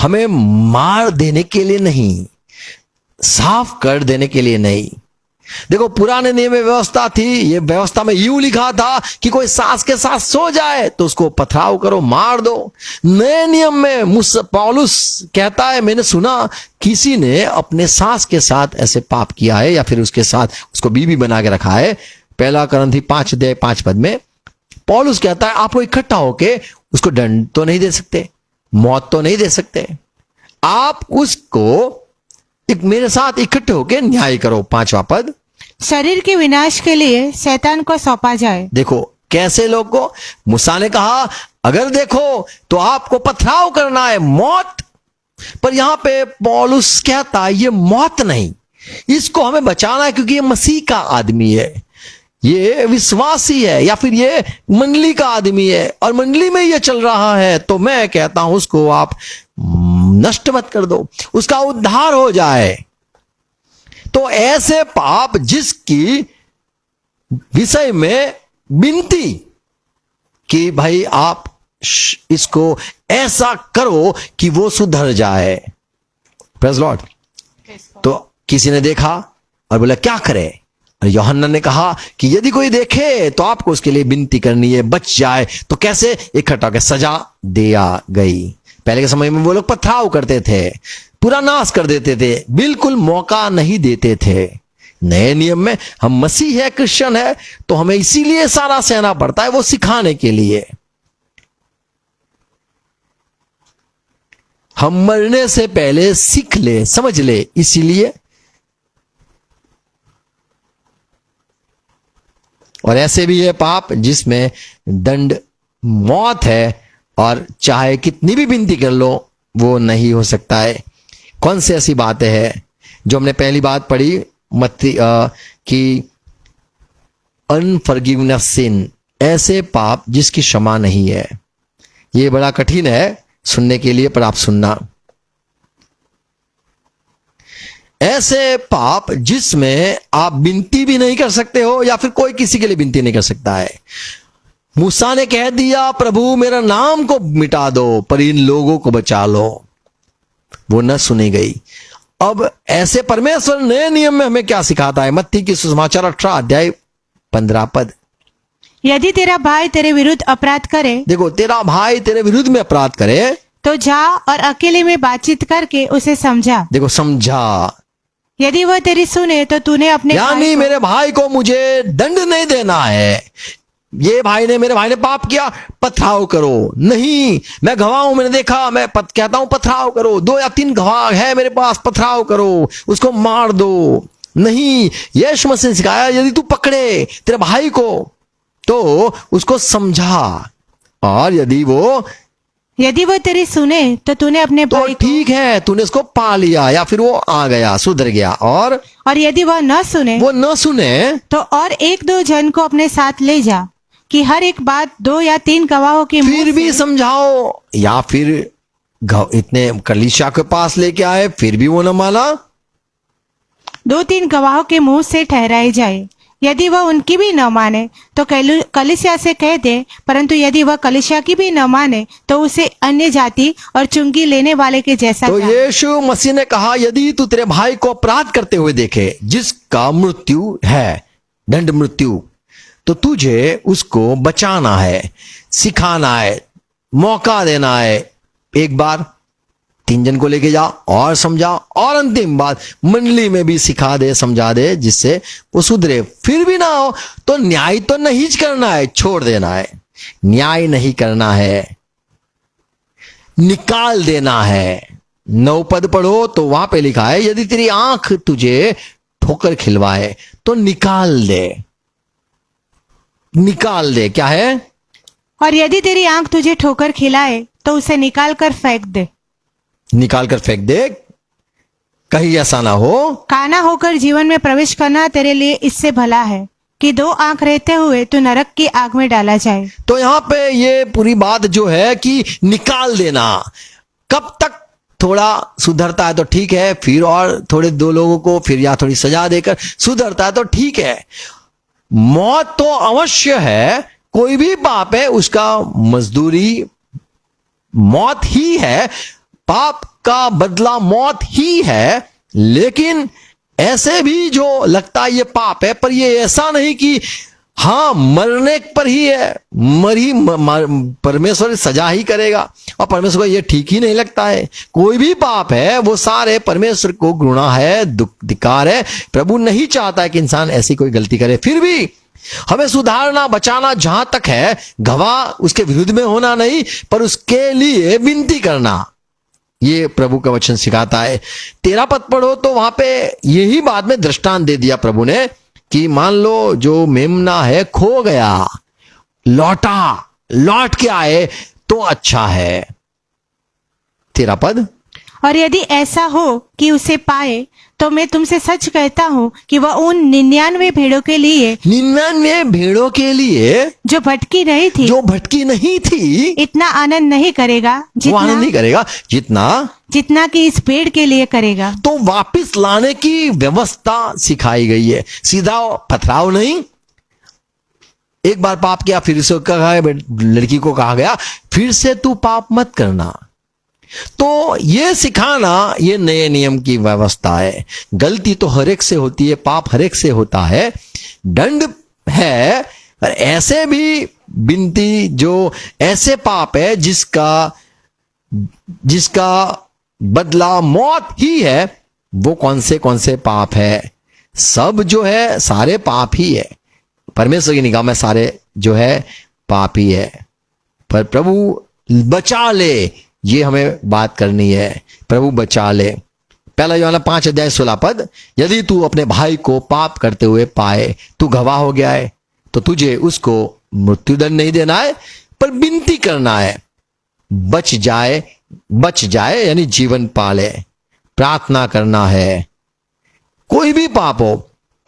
हमें मार देने के लिए नहीं, साफ कर देने के लिए नहीं। देखो पुराने नियम में व्यवस्था थी, ये व्यवस्था में यूं लिखा था कि कोई सास के साथ सो जाए तो उसको पथराव करो, मार दो। नए नियम में पौलुस कहता है मैंने सुना किसी ने अपने सास के साथ ऐसे पाप किया है या फिर उसके साथ उसको बीवी बना के रखा है। पहला करंथी 5 अध्याय 5 पद में पौलुस कहता है आप इकट्ठा होके उसको दंड तो नहीं दे सकते, मौत तो नहीं दे सकते, आप उसको मेरे साथ इकट्ठे होके न्याय करो। 5वां पद, शरीर के विनाश के लिए शैतान को सौंपा जाए। देखो कैसे लोग को मूसा ने कहा अगर देखो तो आपको पथराव करना है, मौत, पर यहां पे पौलुस कहता है ये मौत नहीं, इसको हमें बचाना है क्योंकि ये मसीह का आदमी है, ये विश्वासी है या फिर ये मंडली का आदमी है और मंडली में ये चल रहा है, तो मैं कहता हूं उसको आप नष्ट मत कर दो, उसका उद्धार हो जाए। तो ऐसे पाप जिसकी विषय में विनती कि भाई आप इसको ऐसा करो कि वो सुधर जाए, प्रेज़ लॉर्ड। तो किसी ने देखा और बोला क्या करे, और यूहन्ना ने कहा कि यदि कोई देखे तो आपको उसके लिए विनती करनी है, बच जाए। तो कैसे इकट्ठा होकर सजा दिया गई। पहले के समय में वो लोग पथराव करते थे, पूरा नाश कर देते थे, बिल्कुल मौका नहीं देते थे। नए नियम में हम मसीह है, क्रिश्चियन है, तो हमें इसीलिए सारा सहना पड़ता है, वो सिखाने के लिए। हम मरने से पहले सीख ले, समझ ले, इसीलिए। और ऐसे भी है पाप जिसमें दंड मौत है और चाहे कितनी भी विनती कर लो वो नहीं हो सकता है। कौन सी ऐसी बातें हैं जो हमने पहली बात पढ़ी मत्ती कि अनफॉरगिवनेस सिन, ऐसे पाप जिसकी क्षमा नहीं है। ये बड़ा कठिन है सुनने के लिए, पर आप सुनना। ऐसे पाप जिसमें आप विनती भी नहीं कर सकते हो या फिर कोई किसी के लिए विनती नहीं कर सकता है। मूसा ने कह दिया प्रभु मेरा नाम को मिटा दो पर इन लोगों को बचा लो, वो न सुनी गई। अब ऐसे परमेश्वर नए नियम में हमें क्या सिखाता है। मत्ती की सुसमाचार 18 अध्याय 15 पद, यदि तेरा भाई तेरे विरुद्ध अपराध करे, देखो तेरा भाई तेरे विरुद्ध में अपराध करे तो जा और अकेले में बातचीत करके उसे समझा। देखो समझा, यदि वह तेरी सुने तो तूने अपने यानी मेरे भाई को मुझे दंड नहीं देना है। ये भाई ने, मेरे भाई ने पाप किया, पथराव करो नहीं। मैं गवाह हूं, मैंने देखा, मैं कहता हूं पथराव करो, 2 या 3 गवाह है मेरे पास, पथराव करो, उसको मार दो नहीं। यीशु मसीह ने सिखाया यदि तू पकड़े तेरे भाई को तो उसको समझा, और यदि वो यदि वह तेरी सुने तो तूने अपने तो भाई को, ठीक है, तूने उसको पा लिया या फिर वो आ गया, सुधर गया। और यदि वह न सुने वो न सुने तो और 1-2 जन को अपने साथ ले जा, कि हर एक बात 2 या 3 गवाहों के मुंह फिर भी से, समझाओ, या फिर इतने कलीसिया के पास लेके आए फिर भी वो न माना। 2-3 गवाहों के मुंह से ठहराई जाए। यदि वह उनकी भी न माने तो कलीसिया से कह दे, परंतु यदि वह कलीसिया की भी न माने तो उसे अन्य जाति और चुंगी लेने वाले के जैसा तो जाने। यीशु मसीह ने कहा, यदि तू तेरे भाई को अपराध करते हुए देखे जिसका मृत्यु है, दंड मृत्यु, तो तुझे उसको बचाना है, सिखाना है, मौका देना है। एक बार 3 जन को लेके जा और समझा, और अंतिम बात मंडली में भी सिखा दे, समझा दे, जिससे वो सुधरे। फिर भी ना हो तो न्याय तो नहीं करना है, छोड़ देना है। न्याय नहीं करना है, निकाल देना है। 9 पद पढ़ो तो वहां पे लिखा है, यदि तेरी आंख तुझे ठोकर खिलवाए तो निकाल दे। निकाल दे क्या है? और यदि तेरी आंख तुझे ठोकर खिलाए तो उसे निकाल कर फेंक दे। निकाल कर फेंक दे, कहीं ऐसा ना हो। काना होकर जीवन में प्रवेश करना तेरे लिए इससे भला है कि 2 आंख रहते हुए तू नरक की आग में डाला जाए। तो यहां पे ये पूरी बात जो है कि निकाल देना, कब तक थोड़ा सुधरता है तो ठीक है, फिर और थोड़े 2 लोगों को फिर या थोड़ी सजा देकर सुधरता है तो ठीक है। मौत तो अवश्य है, कोई भी पाप है उसका मजदूरी मौत ही है, पाप का बदला मौत ही है। लेकिन ऐसे भी जो लगता है ये पाप है, पर ये ऐसा नहीं कि हाँ मरने पर ही है, परमेश्वर सजा ही करेगा, और परमेश्वर को ये ठीक ही नहीं लगता है। कोई भी पाप है वो सारे परमेश्वर को घृणा है, दुख धिक्कार है। प्रभु नहीं चाहता है कि इंसान ऐसी कोई गलती करे। फिर भी हमें सुधारना, बचाना जहां तक है, गवाह उसके विरुद्ध में होना नहीं, पर उसके लिए विनती करना, ये प्रभु का वचन सिखाता है। 13 पद पढ़ो तो वहां पे यही बात में दृष्टांत दे दिया प्रभु ने कि मान लो जो मेमना है खो गया, लौट के आए तो अच्छा है। 13 पद, और यदि ऐसा हो कि उसे पाए तो मैं तुमसे सच कहता हूँ कि वह उन 99 भेड़ों के लिए 99 भेड़ों के लिए जो भटकी नहीं थी इतना आनंद नहीं करेगा वो आनंद नहीं करेगा जितना कि इस भेड़ के लिए करेगा। तो वापस लाने की व्यवस्था सिखाई गई है, सीधा पथराव नहीं। एक बार पाप किया, फिर से कहा, लड़की को कहा गया फिर से तू पाप मत करना। तो ये सिखाना, ये नए नियम की व्यवस्था है। गलती तो हर एक से होती है, पाप हर एक से होता है, दंड है। पर ऐसे भी बिनती, जो ऐसे पाप है जिसका बदला मौत ही है, वो कौन से पाप है? सब जो है सारे पाप ही है, परमेश्वर की निगाह में सारे जो है पाप ही है। पर प्रभु बचा ले, ये हमें बात करनी है, प्रभु बचा ले। 1 यूहन्ना 5:16 यदि तू अपने भाई को पाप करते हुए पाए, तू गवाह हो गया है, तो तुझे उसको मृत्युदंड नहीं देना है, पर विनती करना है, बच जाए यानी जीवन पाले। प्रार्थना करना है, कोई भी पाप हो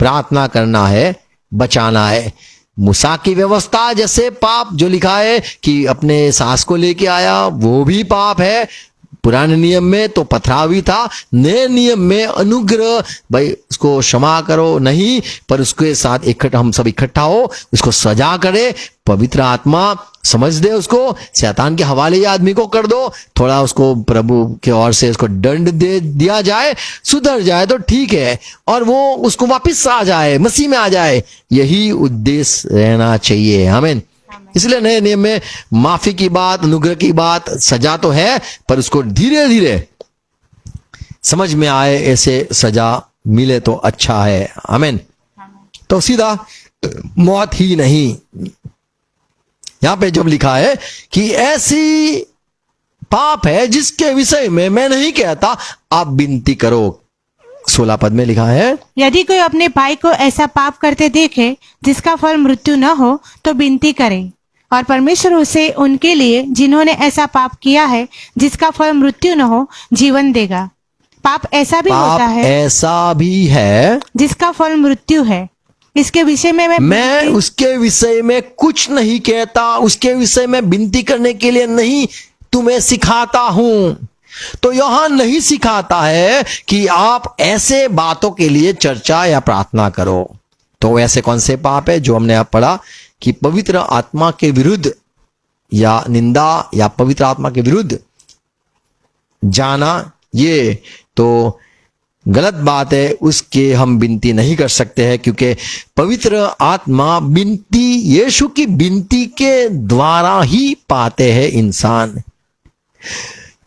प्रार्थना करना है, बचाना है। मूसा की व्यवस्था जैसे पाप जो लिखा है कि अपने सास को लेके आया, वो भी पाप है। पुराने नियम में तो पथरावी था, नए नियम में अनुग्रह, भाई उसको क्षमा करो नहीं, पर उसके साथ हम सब इकट्ठा हो, उसको सजा करे, पवित्र आत्मा समझ दे, उसको शैतान के हवाले आदमी को कर दो, थोड़ा उसको प्रभु के ओर से उसको दंड दे दिया जाए, सुधर जाए तो ठीक है, और वो उसको वापस आ जाए, मसीह में आ जाए। यही उद्देश्य रहना चाहिए। आमीन। इसलिए नए नियम में माफी की बात, अनुग्रह की बात, सजा तो है, पर उसको धीरे धीरे समझ में आए, ऐसे सजा मिले तो अच्छा है। आमीन। तो सीधा मौत ही नहीं, यहां पे जब लिखा है कि ऐसी पाप है जिसके विषय में मैं नहीं कहता, आप विनती करो। 16 पद में लिखा है, यदि कोई अपने भाई को ऐसा पाप करते देखे जिसका फल मृत्यु न हो तो विनती करे, और परमेश्वर उसे उनके लिए जिन्होंने ऐसा पाप किया है जिसका फल मृत्यु न हो जीवन देगा। पाप ऐसा भी पाप होता है ऐसा भी है, जिसका फल मृत्यु है। इसके विषय में मैं उसके विषय में कुछ नहीं कहता, उसके विषय में विनती करने के लिए नहीं तुम्हें सिखाता हूं। तो यहां नहीं सिखाता है कि आप ऐसे बातों के लिए चर्चा या प्रार्थना करो। तो ऐसे कौन से पाप है जो हमने आप पढ़ा कि पवित्र आत्मा के विरुद्ध या निंदा या पवित्र आत्मा के विरुद्ध जाना, ये तो गलत बात है, उसके हम विनती नहीं कर सकते हैं, क्योंकि पवित्र आत्मा विनती, यीशु की विनती के द्वारा ही पाते हैं इंसान।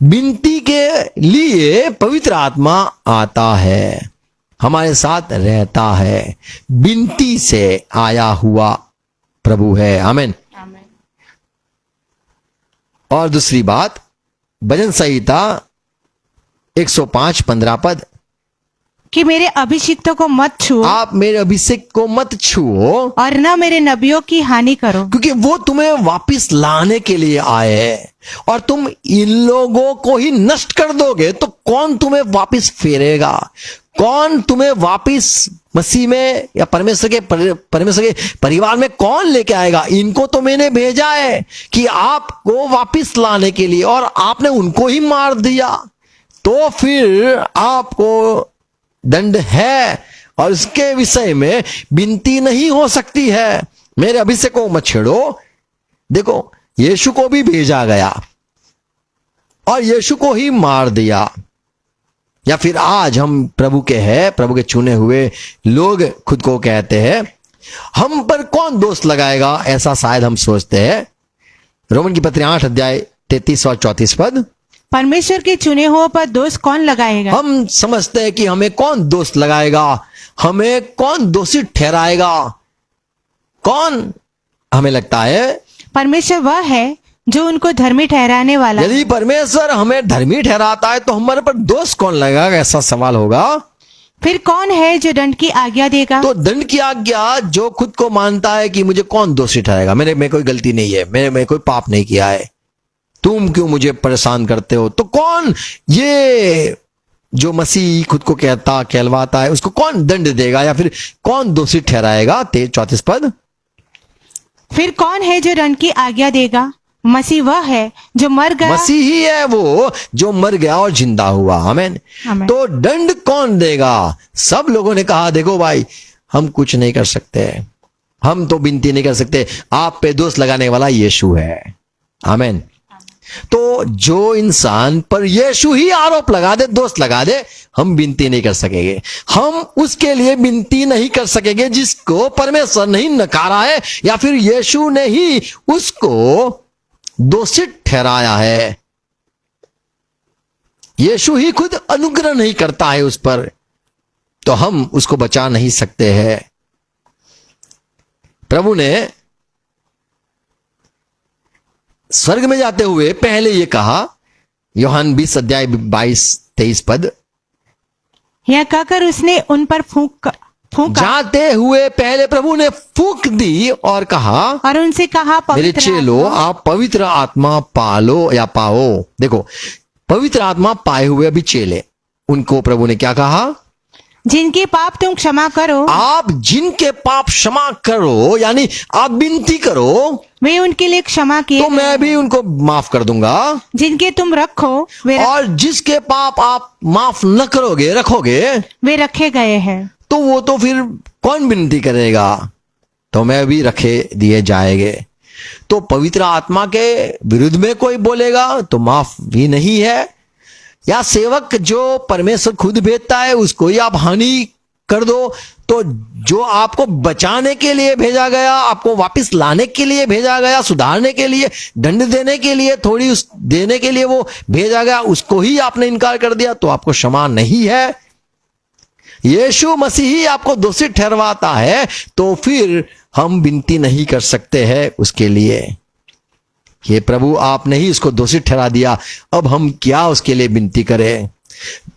विनती के लिए पवित्र आत्मा आता है, हमारे साथ रहता है, विनती से आया हुआ प्रभु है। आमीन। और दूसरी बात, भजन संहिता 105:15 पद, कि मेरे अभिषिक्तों को मत छुओ आप मेरे अभिषेक को मत छुओ और न मेरे नबियों की हानि करो, क्योंकि वो तुम्हें वापस लाने के लिए आए हैं, और तुम इन लोगों को ही नष्ट कर दोगे तो कौन तुम्हें वापस फेरेगा? कौन तुम्हें वापस मसीह में या परमेश्वर के परिवार में कौन लेके आएगा? इनको तो मैंने भेजा है कि आपको वापस लाने के लिए, और आपने उनको ही मार दिया, तो फिर आपको दंड है, और इसके विषय में विनती नहीं हो सकती है। मेरे अभिषेक को मत छेड़ो। देखो, यीशु को भी भेजा गया और यीशु को ही मार दिया। या फिर आज हम प्रभु के हैं, प्रभु के चुने हुए लोग खुद को कहते हैं, हम पर कौन दोष लगाएगा, ऐसा शायद हम सोचते हैं। रोमन की पत्री 8 अध्याय 33 और 34 पद, परमेश्वर के चुने हुओं पर दोष कौन लगाएगा? हम समझते हैं कि हमें कौन दोष लगाएगा, हमें कौन दोषी ठहराएगा, कौन? हमें लगता है परमेश्वर वह है जो उनको धर्मी ठहराने वाला। यदि परमेश्वर हमें धर्मी ठहराता है तो हमारे पर दोष कौन लगाएगा, ऐसा सवाल होगा। फिर कौन है जो दंड की आज्ञा देगा? तो दंड की आज्ञा जो खुद को मानता है कि मुझे कौन दोषी ठहराएगा, मेरे में कोई गलती नहीं है, मैं कोई पाप नहीं किया है, तुम क्यों मुझे परेशान करते हो, तो कौन, ये जो मसीह खुद को कहलवाता है, उसको कौन दंड देगा या फिर कौन दोषी ठहराएगा? 34 पद, फिर कौन है जो दंड की आज्ञा देगा? मसीह वह है जो मर गया। मसीह ही है वो जो मर गया और जिंदा हुआ। आमीन। आमीन। तो दंड कौन देगा? सब लोगों ने कहा, देखो भाई, हम कुछ नहीं कर सकते, हम तो विनती नहीं कर सकते, आप पे दोष लगाने वाला यीशु है। आमीन। तो जो इंसान पर यीशु ही आरोप लगा दे, दोष लगा दे, हम विनती नहीं कर सकेंगे, हम उसके लिए विनती नहीं कर सकेंगे जिसको परमेश्वर नहीं नकारा है, या फिर यीशु ने ही उसको दोषित ठहराया है। यीशु ही खुद अनुग्रह नहीं करता है उस पर, तो हम उसको बचा नहीं सकते हैं। प्रभु ने स्वर्ग में जाते हुए पहले ये कहा, यूहन्ना 20 अध्याय 22-23 पद, यह कहकर उसने उन पर फूंका। जाते हुए पहले प्रभु ने फूंक दी और कहा, और उनसे कहा, मेरे चेलो, आप पवित्र आत्मा पालो या पाओ। देखो, पवित्र आत्मा पाए हुए अभी चेले, उनको प्रभु ने क्या कहा? जिनके पाप तुम क्षमा करो, आप जिनके पाप क्षमा करो, यानी आप विनती करो, वे उनके लिए क्षमा किए तो मैं भी उनको माफ कर दूंगा। जिनके तुम रखो, और जिसके पाप आप माफ न करोगे, रखोगे, वे रखे गए हैं। तो वो तो फिर कौन विनती करेगा? तो मैं भी रखे दिए जाएंगे। तो पवित्र आत्मा के विरुद्ध में कोई बोलेगा तो माफ भी नहीं है, या सेवक जो परमेश्वर खुद भेजता है उसको ही आप हानि कर दो, तो जो आपको बचाने के लिए भेजा गया, आपको वापस लाने के लिए भेजा गया, सुधारने के लिए, दंड देने के लिए, थोड़ी उस देने के लिए वो भेजा गया, उसको ही आपने इनकार कर दिया, तो आपको क्षमा नहीं है। यीशु मसीह ही आपको दोषी ठहरवाता है, तो फिर हम विनती नहीं कर सकते हैं उसके लिए। ये प्रभु आपने ही उसको दोषी ठहरा दिया, अब हम क्या उसके लिए विनती करें?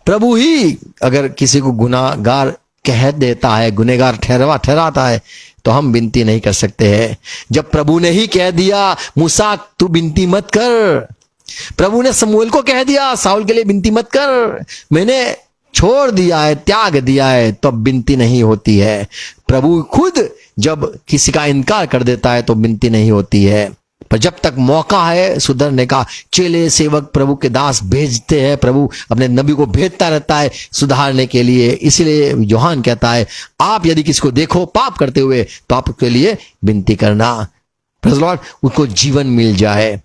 प्रभु ही अगर किसी को गुनाहगार कह देता है, गुनहगार ठहराता है, तो हम विनती नहीं कर सकते हैं। जब प्रभु ने ही कह दिया मूसा तू विनती मत कर, प्रभु ने शमूएल को कह दिया साउल के लिए विनती मत कर, मैंने छोड़ दिया है, त्याग दिया है, तो अब विनती नहीं होती है। प्रभु खुद जब किसी का इनकार कर देता है तो विनती नहीं होती है। पर जब तक मौका है सुधरने का, चेले सेवक प्रभु के दास भेजते हैं, प्रभु अपने नबी को भेजता रहता है सुधारने के लिए। इसलिए यूहन्ना कहता है आप यदि किसी को देखो पाप करते हुए तो आप उसके लिए विनती करना, प्रेज़ लॉर्ड, उसको जीवन मिल जाए।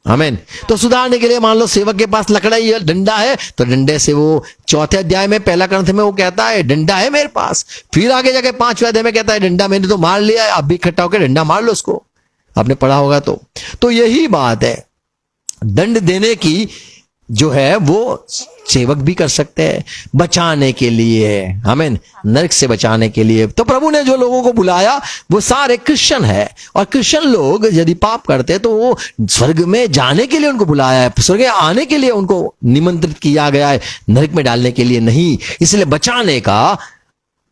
आमीन। तो सुधारने के लिए मान लो सेवक के पास लकड़ी है, डंडा है, तो डंडे से वो 4 अध्याय में 1 ग्रंथ में वो कहता है डंडा है मेरे पास। फिर आगे जाके 5वें अध्याय में कहता है डंडा मैंने तो मार लिया है, आप भी इकट्ठा होकर डंडा मार लो उसको। आपने पढ़ा होगा तो यही बात है, दंड देने की जो है वो सेवक भी कर सकते हैं बचाने के लिए, आमीन, नरक से बचाने के लिए। तो प्रभु ने जो लोगों को बुलाया वो सारे क्रिश्चियन है, और क्रिश्चियन लोग यदि पाप करते तो वो स्वर्ग में जाने के लिए उनको बुलाया है, स्वर्ग आने के लिए उनको निमंत्रित किया गया है, नरक में डालने के लिए नहीं। इसलिए बचाने का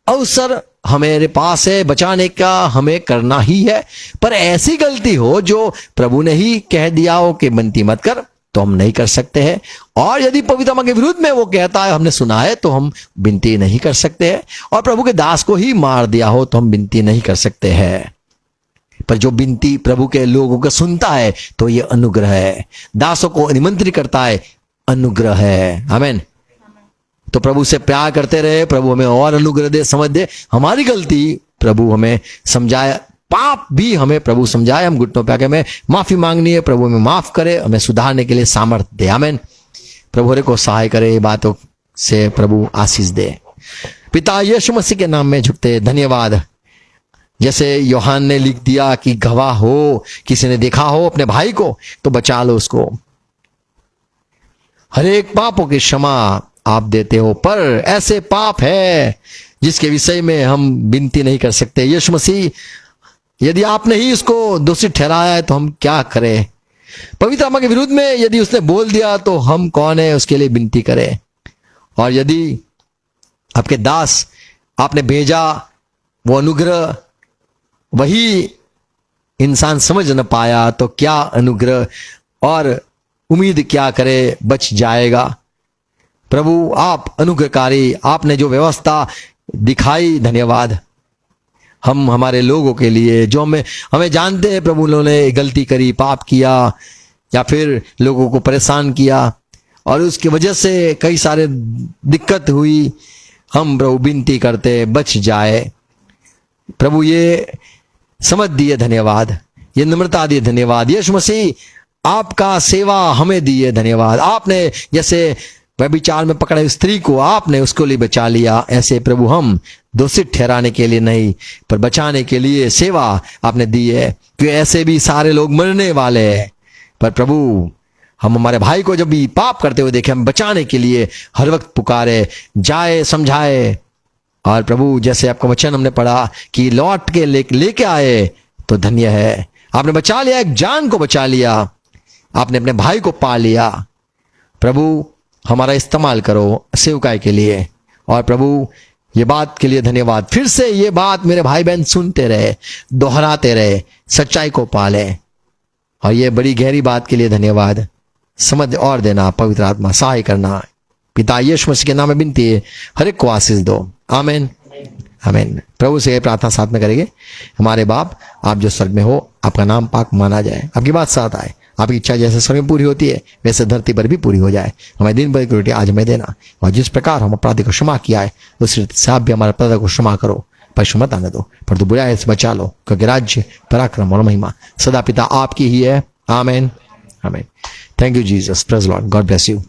अवसर हमारे पास है, बचाने का हमें करना ही है। पर ऐसी गलती हो जो प्रभु ने ही कह दिया हो कि विनती मत कर, तो हम नहीं कर सकते हैं। और यदि पवित्र आत्मा के विरुद्ध में वो कहता है हमने सुना है, तो हम विनती नहीं कर सकते हैं। और प्रभु के दास को ही मार दिया हो तो हम विनती नहीं कर सकते हैं। पर जो विनती प्रभु के लोगों को सुनता है तो ये अनुग्रह है, दासों को निमंत्रित करता है, अनुग्रह है। आमीन। तो प्रभु से प्यार करते रहे, प्रभु हमें और अनुग्रह दे, समझ दे, हमारी गलती प्रभु हमें समझाए, पाप भी हमें प्रभु समझाए, हम घुटनों पे आके हमें माफी मांगनी है, प्रभु हमें माफ करे, हमें सुधारने के लिए सामर्थ्य दे। आमीन। प्रभु हरे को सहाय करे, ये बातों से प्रभु आशीष दे। पिता यीशु मसीह के नाम में झुकते धन्यवाद। जैसे यूहन्ना ने लिख दिया कि गवाह हो, किसी ने देखा हो अपने भाई को तो बचा लो उसको, हर एक पापों की क्षमा आप देते हो। पर ऐसे पाप है जिसके विषय में हम विनती नहीं कर सकते। यीशु मसीह यदि आपने ही उसको दोषी ठहराया है तो हम क्या करें? पवित्र आत्मा के विरुद्ध में यदि उसने बोल दिया तो हम कौन है उसके लिए विनती करें? और यदि आपके दास आपने भेजा वो अनुग्रह वही इंसान समझ न पाया तो क्या अनुग्रह और उम्मीद क्या करे, बच जाएगा। प्रभु आप अनुग्रहकारी, आपने जो व्यवस्था दिखाई धन्यवाद। हम हमारे लोगों के लिए जो हमें जानते हैं प्रभु उन्होंने गलती करी, पाप किया या फिर लोगों को परेशान किया और उसकी वजह से कई सारे दिक्कत हुई, हम प्रभु विनती करते बच जाए। प्रभु ये समझ दिए धन्यवाद, ये नम्रता दिए धन्यवाद। यीशु मसीह आपका सेवा हमें दिए धन्यवाद। आपने जैसे व्यभिचार में पकड़े हुई स्त्री को आपने उसको लिए बचा लिया, ऐसे प्रभु हम दोषित ठहराने के लिए नहीं पर बचाने के लिए सेवा आपने दी है, क्योंकि ऐसे भी सारे लोग मरने वाले हैं। पर प्रभु हम हमारे भाई को जब भी पाप करते हुए देखे, हम बचाने के लिए हर वक्त पुकारे जाए, समझाए। और प्रभु जैसे आपका वचन हमने पढ़ा कि लौट के लेके आए तो धन्य है। आपने बचा लिया, एक जान को बचा लिया, आपने अपने भाई को पा लिया। प्रभु हमारा इस्तेमाल करो सेवकाई के लिए। और प्रभु ये बात के लिए धन्यवाद, फिर से ये बात मेरे भाई बहन सुनते रहे, दोहराते रहे, सच्चाई को पाले। और ये बड़ी गहरी बात के लिए धन्यवाद। समझ और देना, पवित्र आत्मा सहाय करना। पिता यीशु मसीह के नाम में विनती है, हर एक को आशीष दो। आमीन आमीन। प्रभु से प्रार्थना साथ में करेंगे। हमारे बाप आप जो स्वर्ग में हो, आपका नाम पाक माना जाए, आपकी बात साथ आए, आपकी इच्छा जैसे स्वर्ग में पूरी होती है वैसे धरती पर भी पूरी हो जाए। हमें दिन भर की रोटी आज हमें देना, और जिस प्रकार हम अपराधी को क्षमा किया है उस रीति से आप भी हमारे अपराध को क्षमा करो, पशु मत आने दो, पर तू बुराई से बचा लो, क्योंकि राज्य, पराक्रम और महिमा सदा पिता आपकी ही है। आमीन आमीन। Thank you Jesus. Praise Lord. God bless you.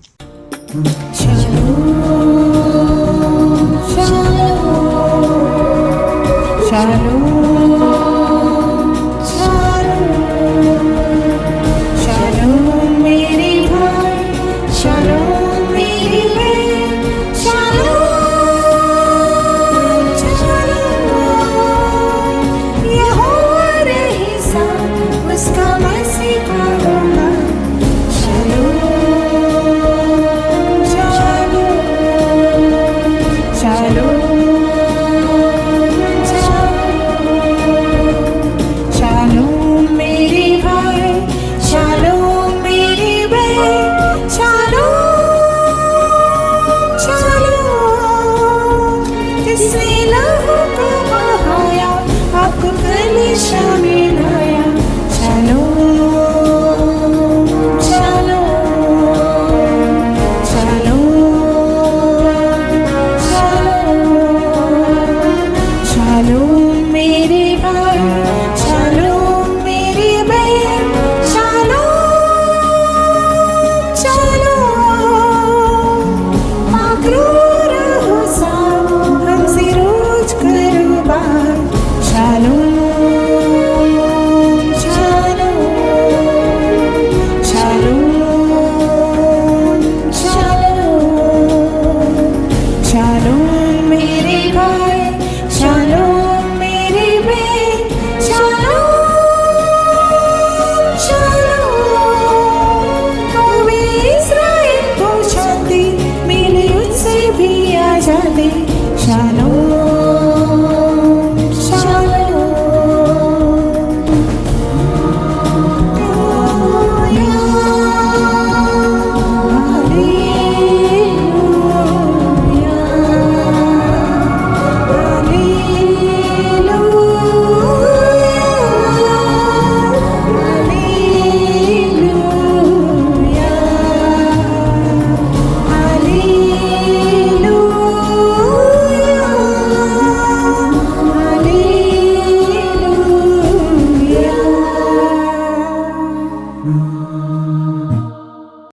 Shalom.